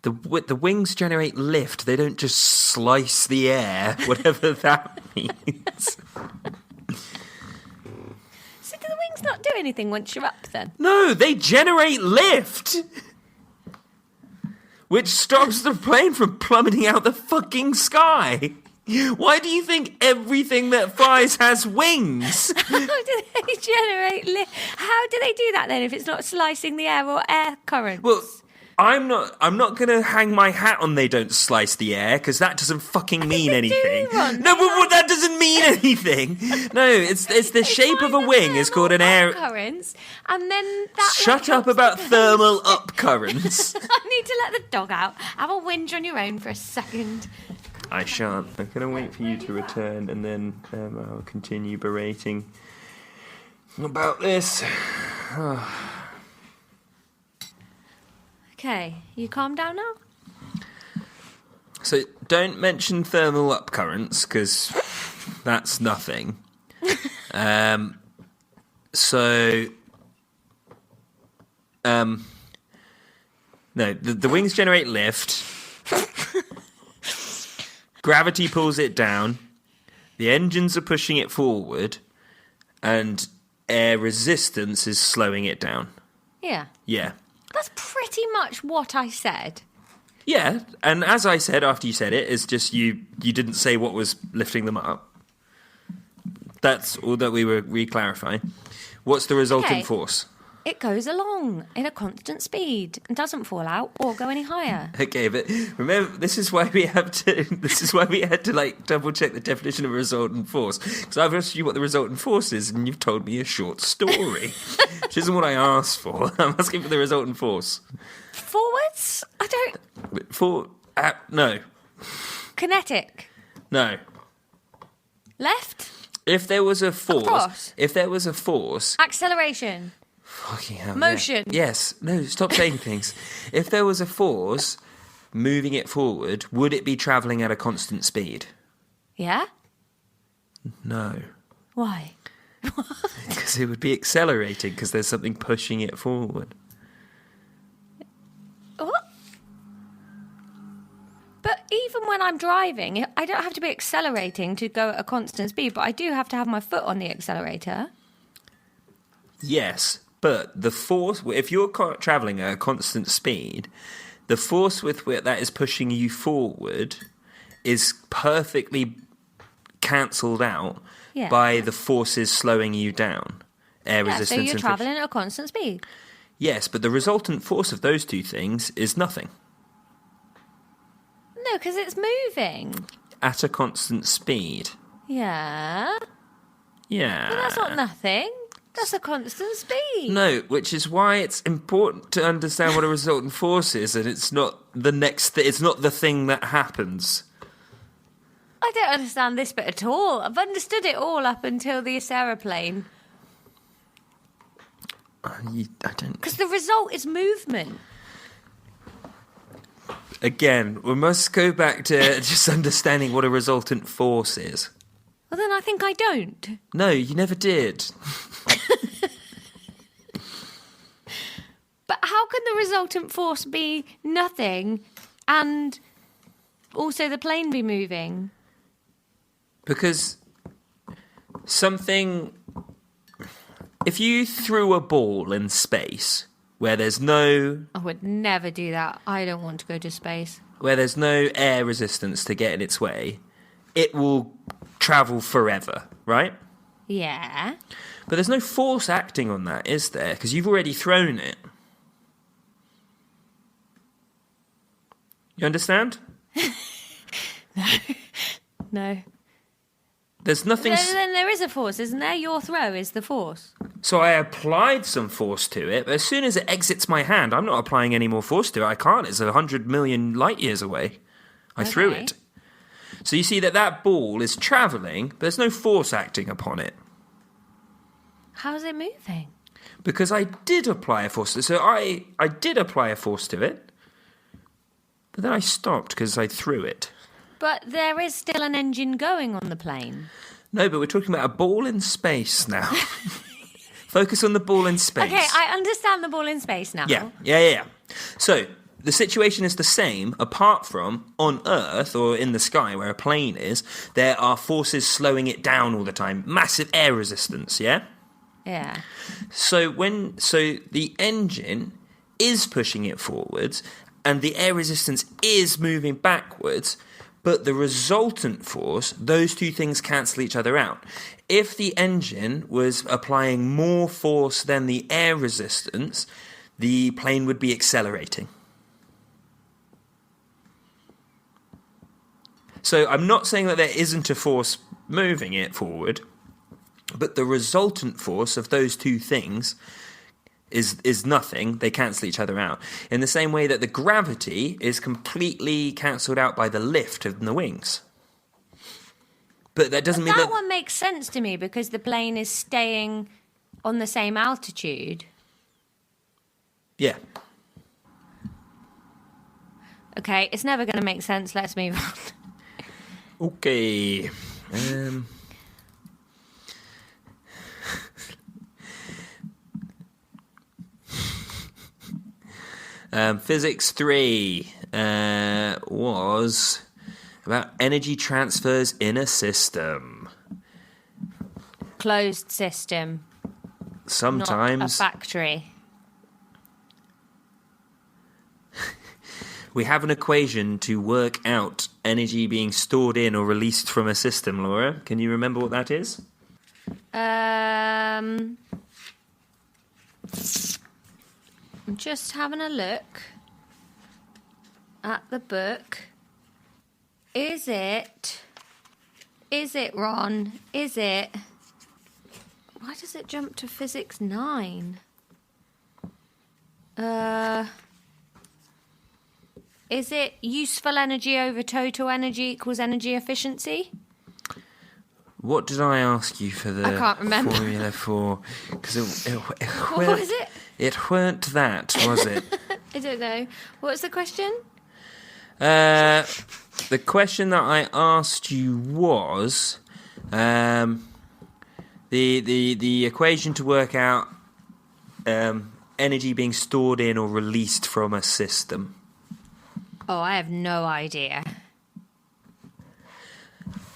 The wings generate lift. They don't just slice the air, whatever that means. So do the wings not do anything once you're up then? No, they generate lift, which stops the plane from plummeting out the fucking sky. Why do you think everything that flies has wings? How do they generate lift? How do they do that then if it's not slicing the air or air currents? Well, I'm not going to hang my hat on they don't slice the air, because that doesn't fucking mean anything. No, but that doesn't mean anything. No, it's the shape of a wing is called an air currents, and then that. Shut up about thermal up currents. I need to let the dog out. Have a whinge on your own for a second. I shan't. I'm going to wait for you to return, and then I'll continue berating about this. Okay, you calm down now? So don't mention thermal up currents, because that's nothing. No, the wings generate lift. Gravity pulls it down. The engines are pushing it forward, and air resistance is slowing it down. Yeah. Yeah. That's pretty much what I said. Yeah, and as I said after you said it, it's just you didn't say what was lifting them up. That's all that we were re-clarifying. What's the resultant force? It goes along in a constant speed and doesn't fall out or go any higher. Okay, but remember, this is why we had to like double check the definition of a resultant force. Because I've asked you what the resultant force is, and you've told me a short story, which isn't what I asked for. I'm asking for the resultant force. Forwards? I don't. No. Kinetic. No. Left. If there was a force. Across. If there was a force. Acceleration. Fucking hell. Motion. Yeah. Yes. No, stop saying things. If there was a force moving it forward, would it be travelling at a constant speed? Yeah? No. Why? Because it would be accelerating because there's something pushing it forward. What? But even when I'm driving, I don't have to be accelerating to go at a constant speed, but I do have to have my foot on the accelerator. Yes, but the force, if you're travelling at a constant speed, the force with which that is pushing you forward is perfectly cancelled out by the forces slowing you down. Air resistance. So you're travelling at a constant speed. Yes, but the resultant force of those two things is nothing. No, because it's moving. At a constant speed. Yeah. Yeah. But that's not nothing. That's a constant speed. No, which is why it's important to understand what a resultant force is, and it's not the it's not the thing that happens. I don't understand this bit at all. I've understood it all up until this aeroplane. I don't... Because the result is movement. Again, we must go back to just understanding what a resultant force is. Well, then I think I don't. No, you never did. But how can the resultant force be nothing and also the plane be moving? Because something... If you threw a ball in space where there's no... I would never do that. I don't want to go to space. Where there's no air resistance to get in its way, it will travel forever, right? Yeah. But there's no force acting on that, is there? Because you've already thrown it. You understand? No. There's nothing... Then there is a force, isn't there? Your throw is the force. So I applied some force to it, but as soon as it exits my hand, I'm not applying any more force to it. I can't. It's 100 million light years away. I threw it. So you see that ball is travelling, but there's no force acting upon it. How's it moving? Because I did apply a force to it. So I did apply a force to it, but then I stopped because I threw it. But there is still an engine going on the plane. No, but we're talking about a ball in space now. Focus on the ball in space. Okay, I understand the ball in space now. Yeah. So, the situation is the same, apart from on Earth, or in the sky where a plane is, there are forces slowing it down all the time. Massive air resistance, yeah? Yeah. So the engine is pushing it forwards, and the air resistance is moving backwards, but the resultant force, those two things cancel each other out. If the engine was applying more force than the air resistance, the plane would be accelerating. So I'm not saying that there isn't a force moving it forward, but the resultant force of those two things is nothing. They cancel each other out. In the same way that the gravity is completely cancelled out by the lift of the wings. But that doesn't mean that... That one makes sense to me because the plane is staying on the same altitude. Yeah. Okay, it's never going to make sense. Let's move on. Okay. Physics 3 was about energy transfers in a system. Closed system. Sometimes. Not a factory. We have an equation to work out energy being stored in or released from a system, Laura. Can you remember what that is? I'm just having a look at the book. Is it, Ron? Is it... Why does it jump to physics 9? Is it useful energy over total energy equals energy efficiency? What did I ask you for the I can't remember. formula for? Because What was it? It weren't that, was it? I don't know. What was the question? The question that I asked you was the equation to work out energy being stored in or released from a system. Oh, I have no idea.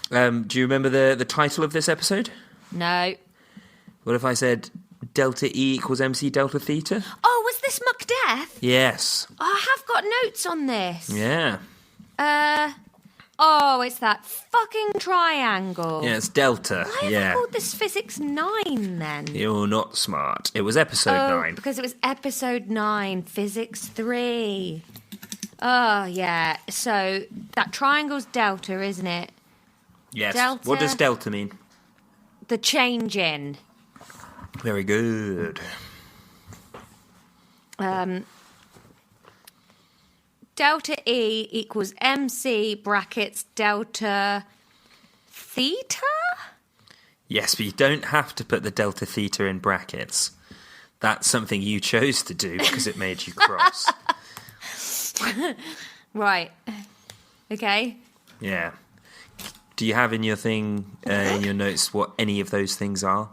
Do you remember the title of this episode? No. What if I said delta E equals MC delta theta? Oh, was this Macbeth? Yes. Oh, I have got notes on this. Yeah. Oh, it's that fucking triangle. Yeah, it's delta. Why have I called this physics 9 then? You're not smart. It was episode 9. Because it was episode 9, physics 3. Oh, yeah. So that triangle's delta, isn't it? Yes. Delta. What does delta mean? The change in. Very good. Delta E equals MC brackets delta theta? Yes, but you don't have to put the delta theta in brackets. That's something you chose to do because it made you cross. Right. Okay. Yeah. Do you have in your thing, in your notes, what any of those things are?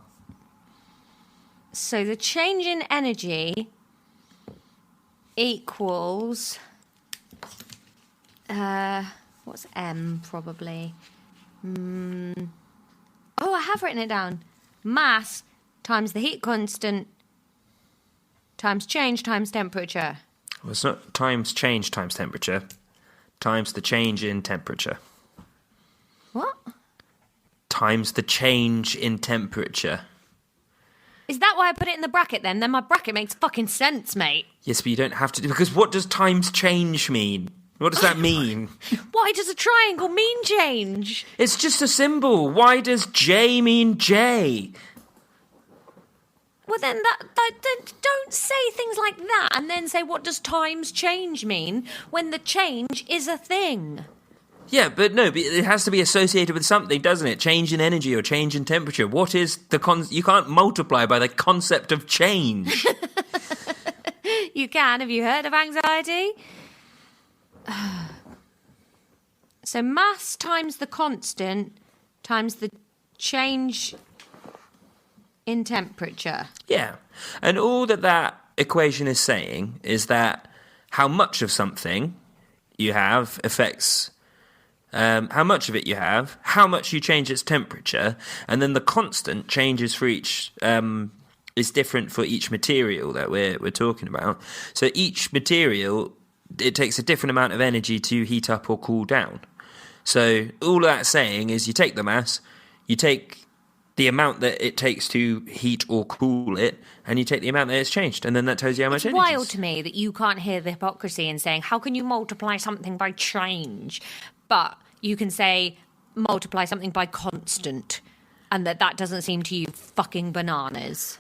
So the change in energy equals... what's M, probably? Oh, I have written it down. Mass times the heat constant times change times temperature. Well, it's not times change times temperature, times the change in temperature. What? Times the change in temperature. Is that why I put it in the bracket then? Then my bracket makes fucking sense, mate. Yes, but you don't have to do... Because what does times change mean? What does that mean? Why does a triangle mean change? It's just a symbol. Why does J mean J? Well, then don't say things like that and then say, what does times change mean when the change is a thing? Yeah, but no, but it has to be associated with something, doesn't it? Change in energy or change in temperature. What is the you can't multiply by the concept of change. You can. Have you heard of anxiety? So mass times the constant times the change in temperature. Yeah. And all that equation is saying is that how much of something you have affects how much of it you have, how much you change its temperature, and then the constant changes for each is different for each material that we're talking about. So each material, it takes a different amount of energy to heat up or cool down. So all that's saying is you take the mass, you take the amount that it takes to heat or cool it, and you take the amount that it's changed, and then that tells you how much energy. It's wild to me that you can't hear the hypocrisy in saying, how can you multiply something by change? But you can say, multiply something by constant, and that doesn't seem to you fucking bananas.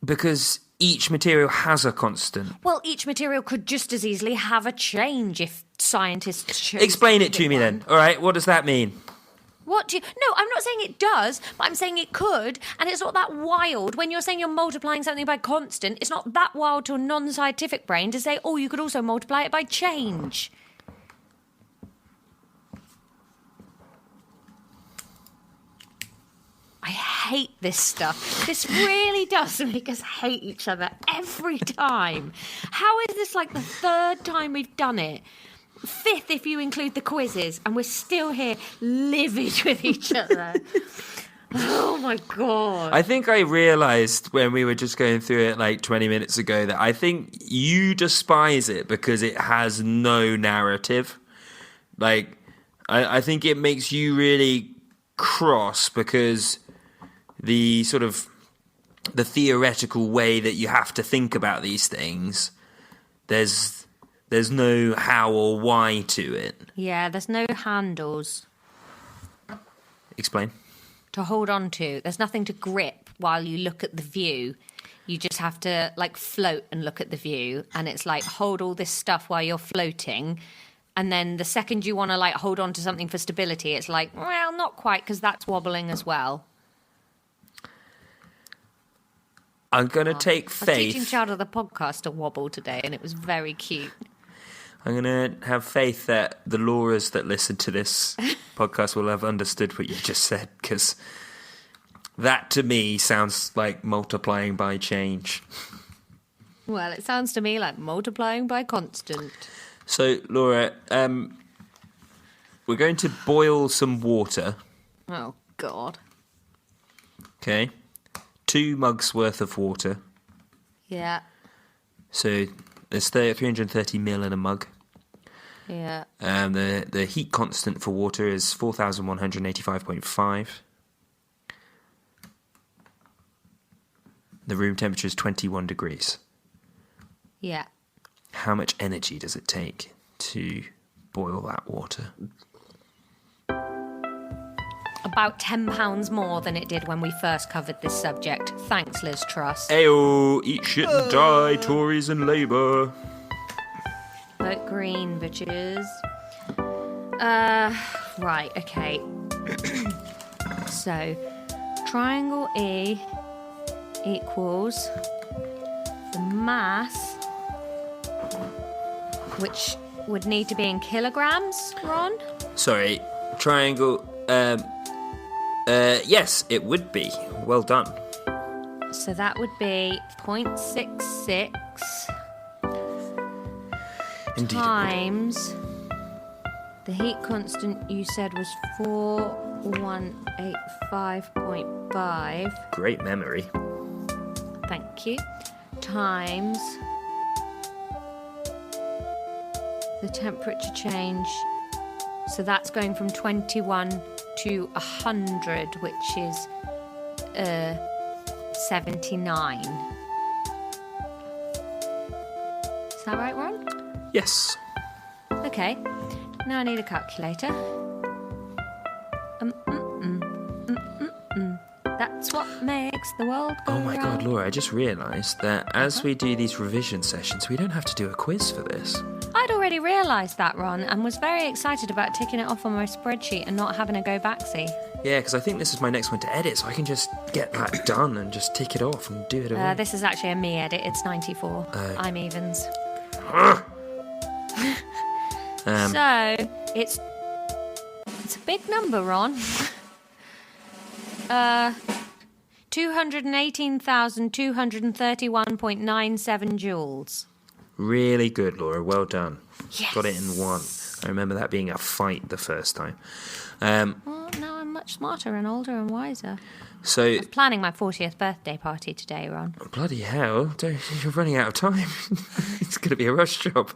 Because each material has a constant. Well, each material could just as easily have a change if scientists chose. Explain it to me then. All right, what does that mean? What do you... No, I'm not saying it does, but I'm saying it could, and it's not that wild. When you're saying you're multiplying something by constant, it's not that wild to a non-scientific brain to say, oh, you could also multiply it by change. I hate this stuff. This really does make us hate each other every time. How is this like the third time we've done it? Fifth if you include the quizzes, and we're still here livid with each other. Oh my god. I think I realised when we were just going through it like 20 minutes ago that I think you despise it because it has no narrative. Like, I think it makes you really cross because the sort of the theoretical way that you have to think about these things, there's no how or why to it. Yeah, there's no handles Explain. to hold on to. There's nothing to grip while you look at the view. You just have to like float and look at the view, and it's like hold all this stuff while you're floating. And then the second you want to like hold on to something for stability, it's like, well, not quite, because that's wobbling as well. I'm going to take I was teaching faith. Child of the podcast to wobble today, and it was very cute. I'm going to have faith that the Lauras that listen to this podcast will have understood what you just said, because that to me sounds like multiplying by change. Well, it sounds to me like multiplying by constant. So, Laura, we're going to boil some water, Oh, God. okay? 2 mugs worth of water. Yeah, So there's 330 ml in a mug. yeah. The heat constant for water is 4,185.5. The room temperature is 21 degrees. Yeah. How much energy does it take to boil that water? About £10 more than it did when we first covered this subject. Thanks, Liz Truss. Ayo, eat shit and die, Tories and Labour. Vote green, bitches. Right, okay. So, triangle E equals the mass, which would need to be in kilograms, Ron? Sorry, triangle. Yes, it would be. Well done. So that would be 0.66 Indeed. times the heat constant you said was 4185.5. Great memory. Thank you. Times the temperature change. So that's going from 21 to 100, which is 79. Is that right, Ron? Yes. Okay. Now I need a calculator. That's what makes the world go Oh my God, round. Laura, I just realised that as we do these revision sessions, we don't have to do a quiz for this. I'd already realised that, Ron, and was very excited about ticking it off on my spreadsheet and not having to go back-see. Yeah, because I think this is my next one to edit, so I can just get that done and just tick it off and do it away. This is actually a me edit. It's 94. I'm evens. So, it's a big number, Ron. 218,231.97 joules. Really good, Laura. Well done. Yes. Got it in one. I remember that being a fight the first time. Well, now I'm much smarter and older and wiser. So, Planning my 40th birthday party today, Ron. bloody hell, you're running out of time. It's going to be a rush job.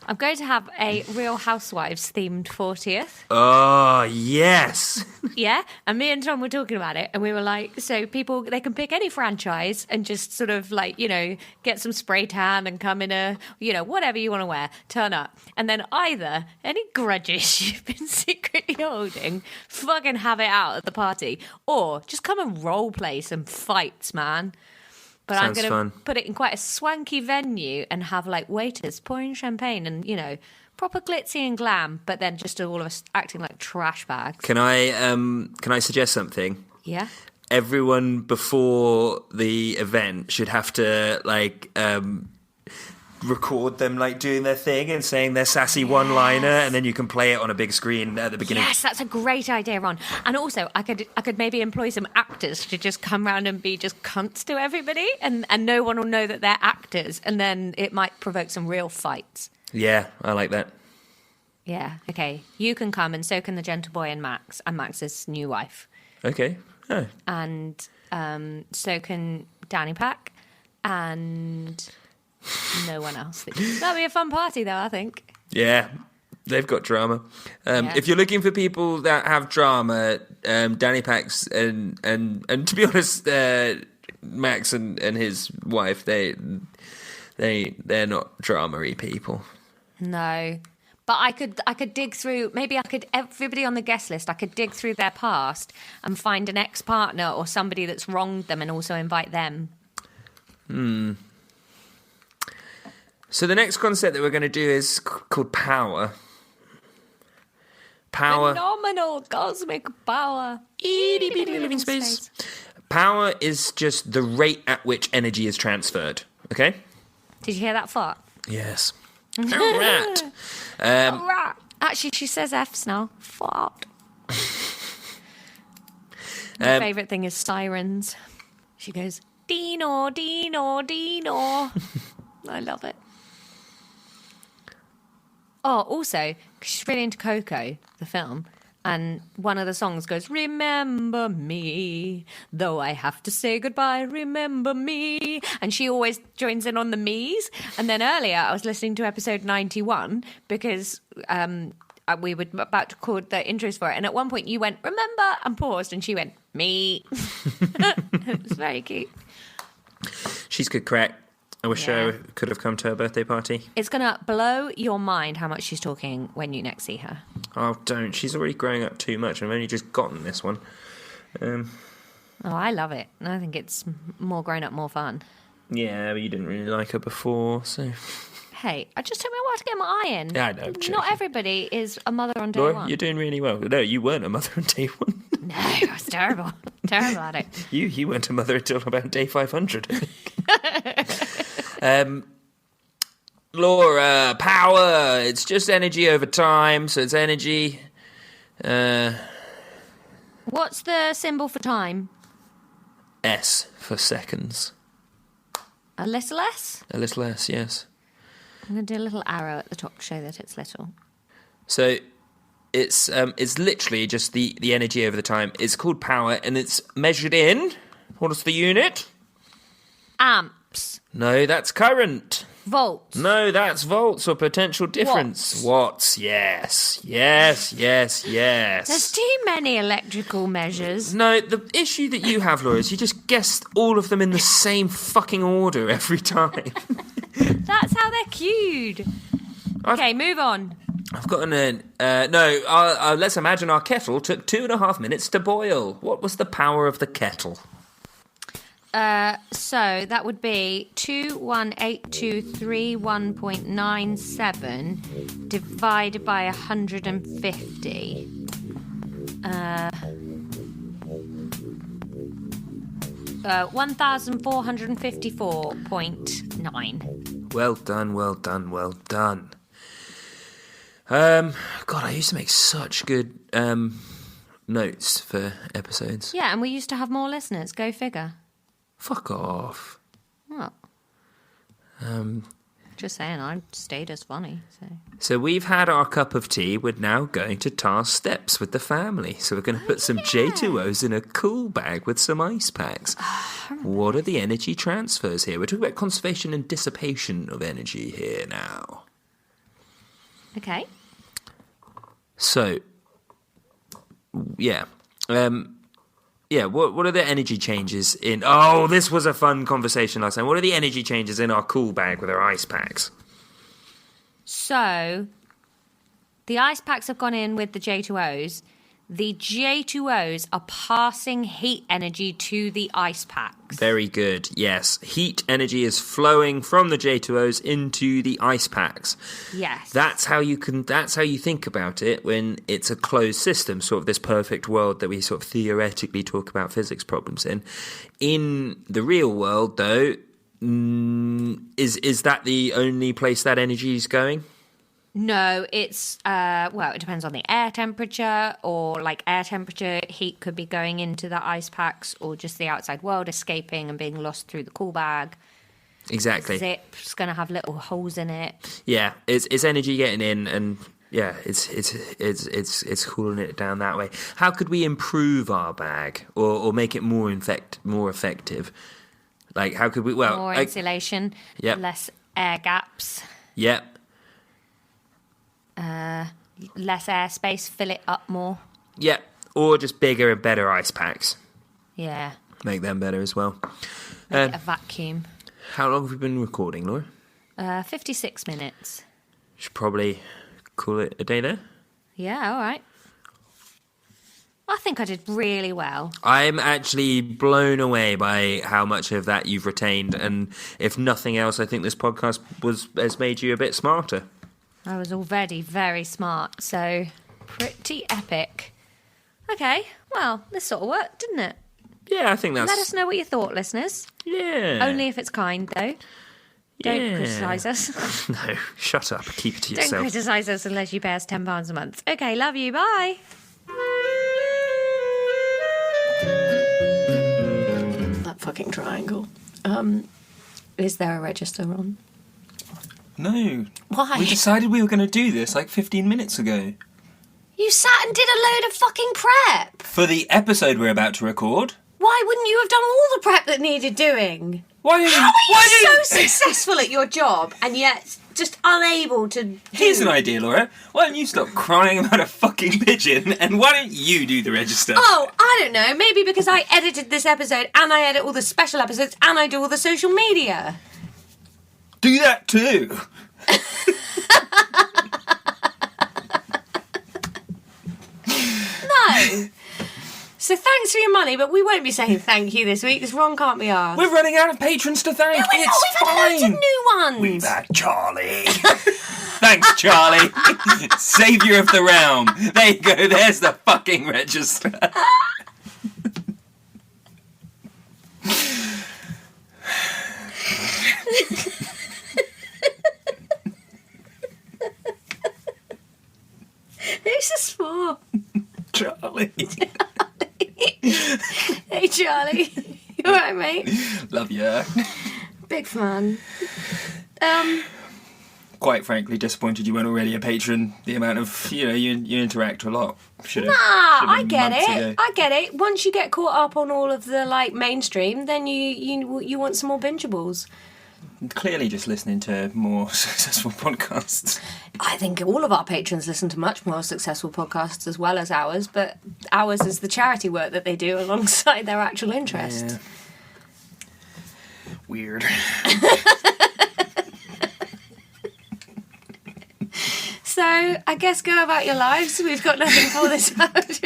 I'm going to have a Real Housewives themed 40th. Oh, yes. Yeah, and me and Tom were talking about it, and we were like, so people, they can pick any franchise and just sort of like, you know, get some spray tan and come in a, you know, whatever you want to wear, turn up. And then either any grudges you've been secretly holding, fucking have it out at the party, or just come and role play some fights, man. But Sounds I'm going fun. to put it in quite a swanky venue and have like waiters pouring champagne and, you know, proper glitzy and glam, but then just all of us acting like trash bags. Can I suggest something? Yeah? Everyone before the event should have to record them like doing their thing and saying their sassy one-liner, and then you can play it on a big screen at the beginning. Yes, that's a great idea, Ron. And also, I could maybe employ some actors to just come round and be just cunts to everybody, and no one will know that they're actors, and then it might provoke some real fights. Yeah, I like that. Yeah, okay. You can come, and so can the gentle boy and Max, and Max's new wife. Okay. Oh. And so can Danny Pack and no one else. That'll be a fun party, though, I think. Yeah, they've got drama. Yeah. If you're looking for people that have drama, Danny Pax and to be honest, Max and his wife, they're not drama-y people. No. But I could dig through, everybody on the guest list, I could dig through their past and find an ex-partner or somebody that's wronged them and also invite them. So the next concept that we're going to do is called power. Power. Phenomenal cosmic power. Living space. Power is just the rate at which energy is transferred. Okay? Did you hear that fart? Yes. All right. Right. Actually, she says F's now. Fart. My favourite thing is sirens. She goes, Dino, Dino, Dino. I love it. Oh, also, 'cause she's really into Coco, the film, and one of the songs goes, remember me, though I have to say goodbye, remember me. And she always joins in on the me's. And then earlier, I was listening to episode 91 because we were about to record the intros for it. And at one point, you went, remember, and paused, and she went, me. It was very cute. She's good crack. I wish I could have come to her birthday party. It's going to blow your mind how much she's talking when you next see her. Oh, don't. She's already growing up too much. I've only just gotten this one. Oh, I love it. I think it's more grown up, more fun. Yeah, but you didn't really like her before, so... Hey, I just took me a while to get my eye in. Yeah, I know. Not everybody is a mother on day Laura, one. you're doing really well. No, you weren't a mother on day one. No, I was terrible. Terrible at it. You weren't a mother until about day 500. Laura, power. It's just energy over time, so it's energy. What's the symbol for time? S for seconds. A little S? A little S, yes. I'm going to do a little arrow at the top to show that it's little. So it's literally just the energy over the time. It's called power, and it's measured in... What is the unit? Amps. No, that's current. Volts. No, that's volts or potential difference. Watts. Yes. There's too many electrical measures. No, the issue that you have, Laura, is you just guessed all of them in the same fucking order every time. That's how they're cued. Okay, move on. I've got let's imagine our kettle took 2.5 minutes to boil. What was the power of the kettle? So that would be 21823.1.97 divided by 150. 1454.9. Well done. God, I used to make such good notes for episodes. Yeah, and we used to have more listeners. Go figure. Fuck off. Well, just saying, I stayed as funny. So we've had our cup of tea. We're now going to task steps with the family. So we're going to put some J2Os in a cool bag with some ice packs. What are the energy transfers here? We're talking about conservation and dissipation of energy here now. Okay. So, yeah. What are the energy changes in... Oh, this was a fun conversation last time. What are the energy changes in our cool bag with our ice packs? So, the ice packs have gone in with the J2Os. The J2Os are passing heat energy to the ice packs. Very good, yes. Heat energy is flowing from the J2Os into the ice packs. Yes. That's how you think about it when it's a closed system, sort of this perfect world that we sort of theoretically talk about physics problems in. In the real world, though, is that the only place that energy is going? No, it's, it depends on the air temperature, or like air temperature, heat could be going into the ice packs, or just the outside world escaping and being lost through the cool bag. Exactly. Zip's going to have little holes in it. Yeah, it's energy getting in, and Yeah, it's cooling it down that way. How could we improve our bag or make it more effective? Like, how could we? Well, More insulation. Yep. Less air gaps. Yep. Less airspace. Fill it up more. Yep. Or just bigger and better ice packs. Yeah. Make them better as well. Make it a vacuum. How long have we been recording, Laura? 56 minutes. Should probably call it a day there. Yeah, all right. I think I did really well. I'm actually blown away by how much of that you've retained, and if nothing else, I think this podcast has made you a bit smarter. I was already very smart, so pretty epic. Okay, well, this sort of worked, didn't it? Yeah, I think that's... Let us know what you thought, listeners. Yeah. Only if it's kind, though. Don't Yeah. criticise us. No, shut up. Keep it to Don't yourself. criticise us unless you pay us £10 a month. Okay, love you, bye. That fucking triangle. Is there a register on? No. Why? We decided we were going to do this like 15 minutes ago. You sat and did a load of fucking prep. For the episode we're about to record. Why wouldn't you have done all the prep that needed doing? Why didn't How are why you didn't- so successful at your job and yet just unable to Here's an idea, Laura. Why don't you stop crying about a fucking pigeon and why don't you do the register? Oh, I don't know. Maybe because I edited this episode and I edit all the special episodes and I do all the social media. Do that too. No. So thanks for your money, but we won't be saying thank you this week because Ron can't be arsed. We're running out of patrons to thank. No, we're not. It's We've had loads fine. of new ones. We've had Charlie. Thanks, Charlie. Saviour of the realm. There you go. There's the fucking register. Who's this for? Charlie. Hey, Charlie. You alright, mate? Love you. Big fan. Quite frankly, disappointed you weren't already a patron. The amount of, you interact a lot. Should've I get months it. ago. I get it. Once you get caught up on all of the mainstream, then you want some more bingeables. Clearly just listening to more successful podcasts. I think all of our patrons listen to much more successful podcasts as well as ours, but ours is the charity work that they do alongside their actual interest. Yeah. Weird. So I guess go about your lives. We've got nothing for this out.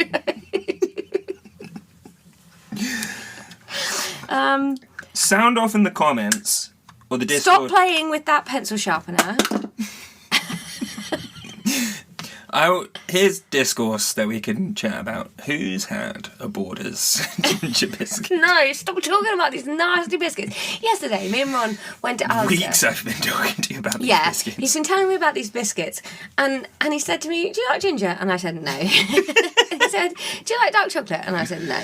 Sound off in the comments or the Discord. Stop playing with that pencil sharpener. Here's discourse that we can chat about. Who's had a Borders ginger biscuit? No, stop talking about these nasty biscuits. Yesterday, me and Ron went to Asda. Weeks I've been talking to you about these biscuits. He's been telling me about these biscuits, and he said to me, "Do you like ginger?" And I said no. And he said, "Do you like dark chocolate?" And I said no.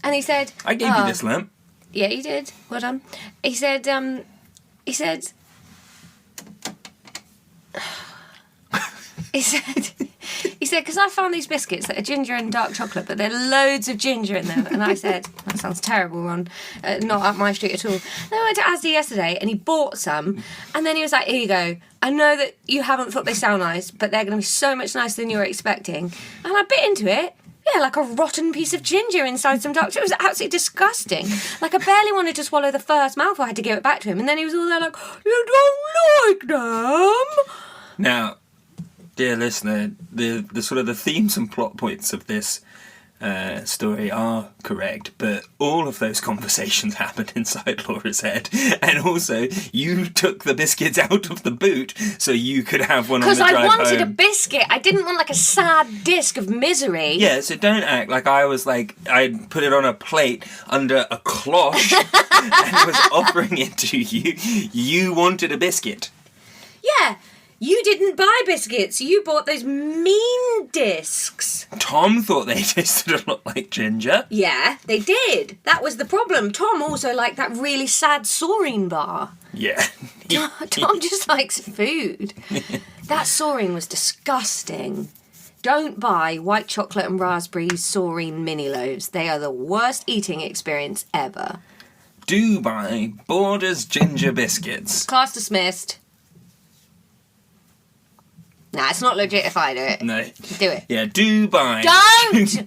And he said, I gave you this lamp. "Yeah, you did. Well done." He said, because I found these biscuits that are ginger and dark chocolate, but there are loads of ginger in them. And I said, that sounds terrible, Ron. Not up my street at all. Then I went to Asda yesterday and he bought some. And then he was like, here you go. I know that you haven't thought they sound nice, but they're going to be so much nicer than you were expecting. And I bit into it. Yeah, like a rotten piece of ginger inside some dark chocolate. It was absolutely disgusting. Like, I barely wanted to swallow the first mouthful. I had to give it back to him. And then he was all there like, you don't like them? Now, dear listener, the sort of the themes and plot points of this story are correct, but all of those conversations happened inside Laura's head, and also you took the biscuits out of the boot so you could have one on the drive home. Because I wanted a biscuit. I didn't want like a sad disc of misery. Yeah, so don't act like I was like, I put it on a plate under a cloche and was offering it to you. You wanted a biscuit. Yeah. You didn't buy biscuits. You bought those mean discs. Tom thought they tasted a lot like ginger. Yeah, they did. That was the problem. Tom also liked that really sad Saurine bar. Yeah. Tom just likes food. That saurine was disgusting. Don't buy white chocolate and raspberry saurine mini loaves. They are the worst eating experience ever. Do buy Borders ginger biscuits. Class dismissed. Nah, it's not legit if I do it. No. Do it. Yeah, do buy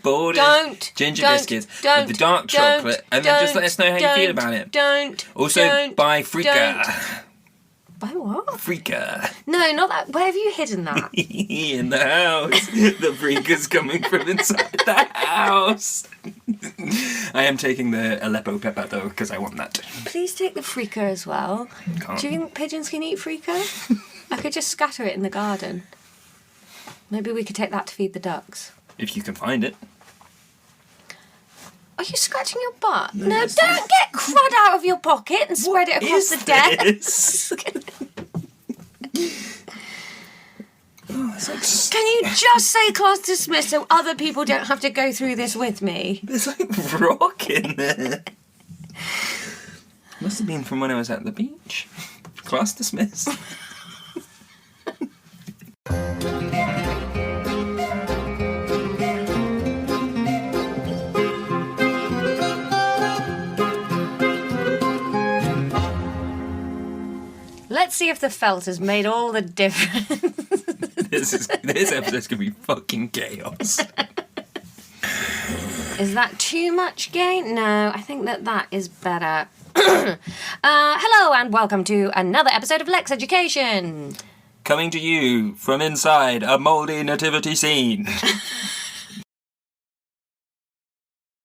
Borders ginger biscuits with the dark chocolate, and then just let us know how you feel about it. Also, buy Freaka. Buy what? Freaka. No, not that. Where have you hidden that? In the house. The Freaka's coming from inside the house. I am taking the Aleppo pepper though, because I want that. Please take the Freaka as well. Can't. Do you think pigeons can eat Freaka? I could just scatter it in the garden. Maybe we could take that to feed the ducks. If you can find it. Are you scratching your butt? No, don't get crud out of your pocket and spread it across the desk. Can you just say class dismissed so other people don't have to go through this with me? There's like rock in there. Must have been from when I was at the beach. Class dismissed. Let's see if the felt has made all the difference. This episode's gonna be fucking chaos. Is that too much gain? No, I think that is better. Hello and welcome to another episode of Lexx Education. Coming to you from inside a mouldy nativity scene.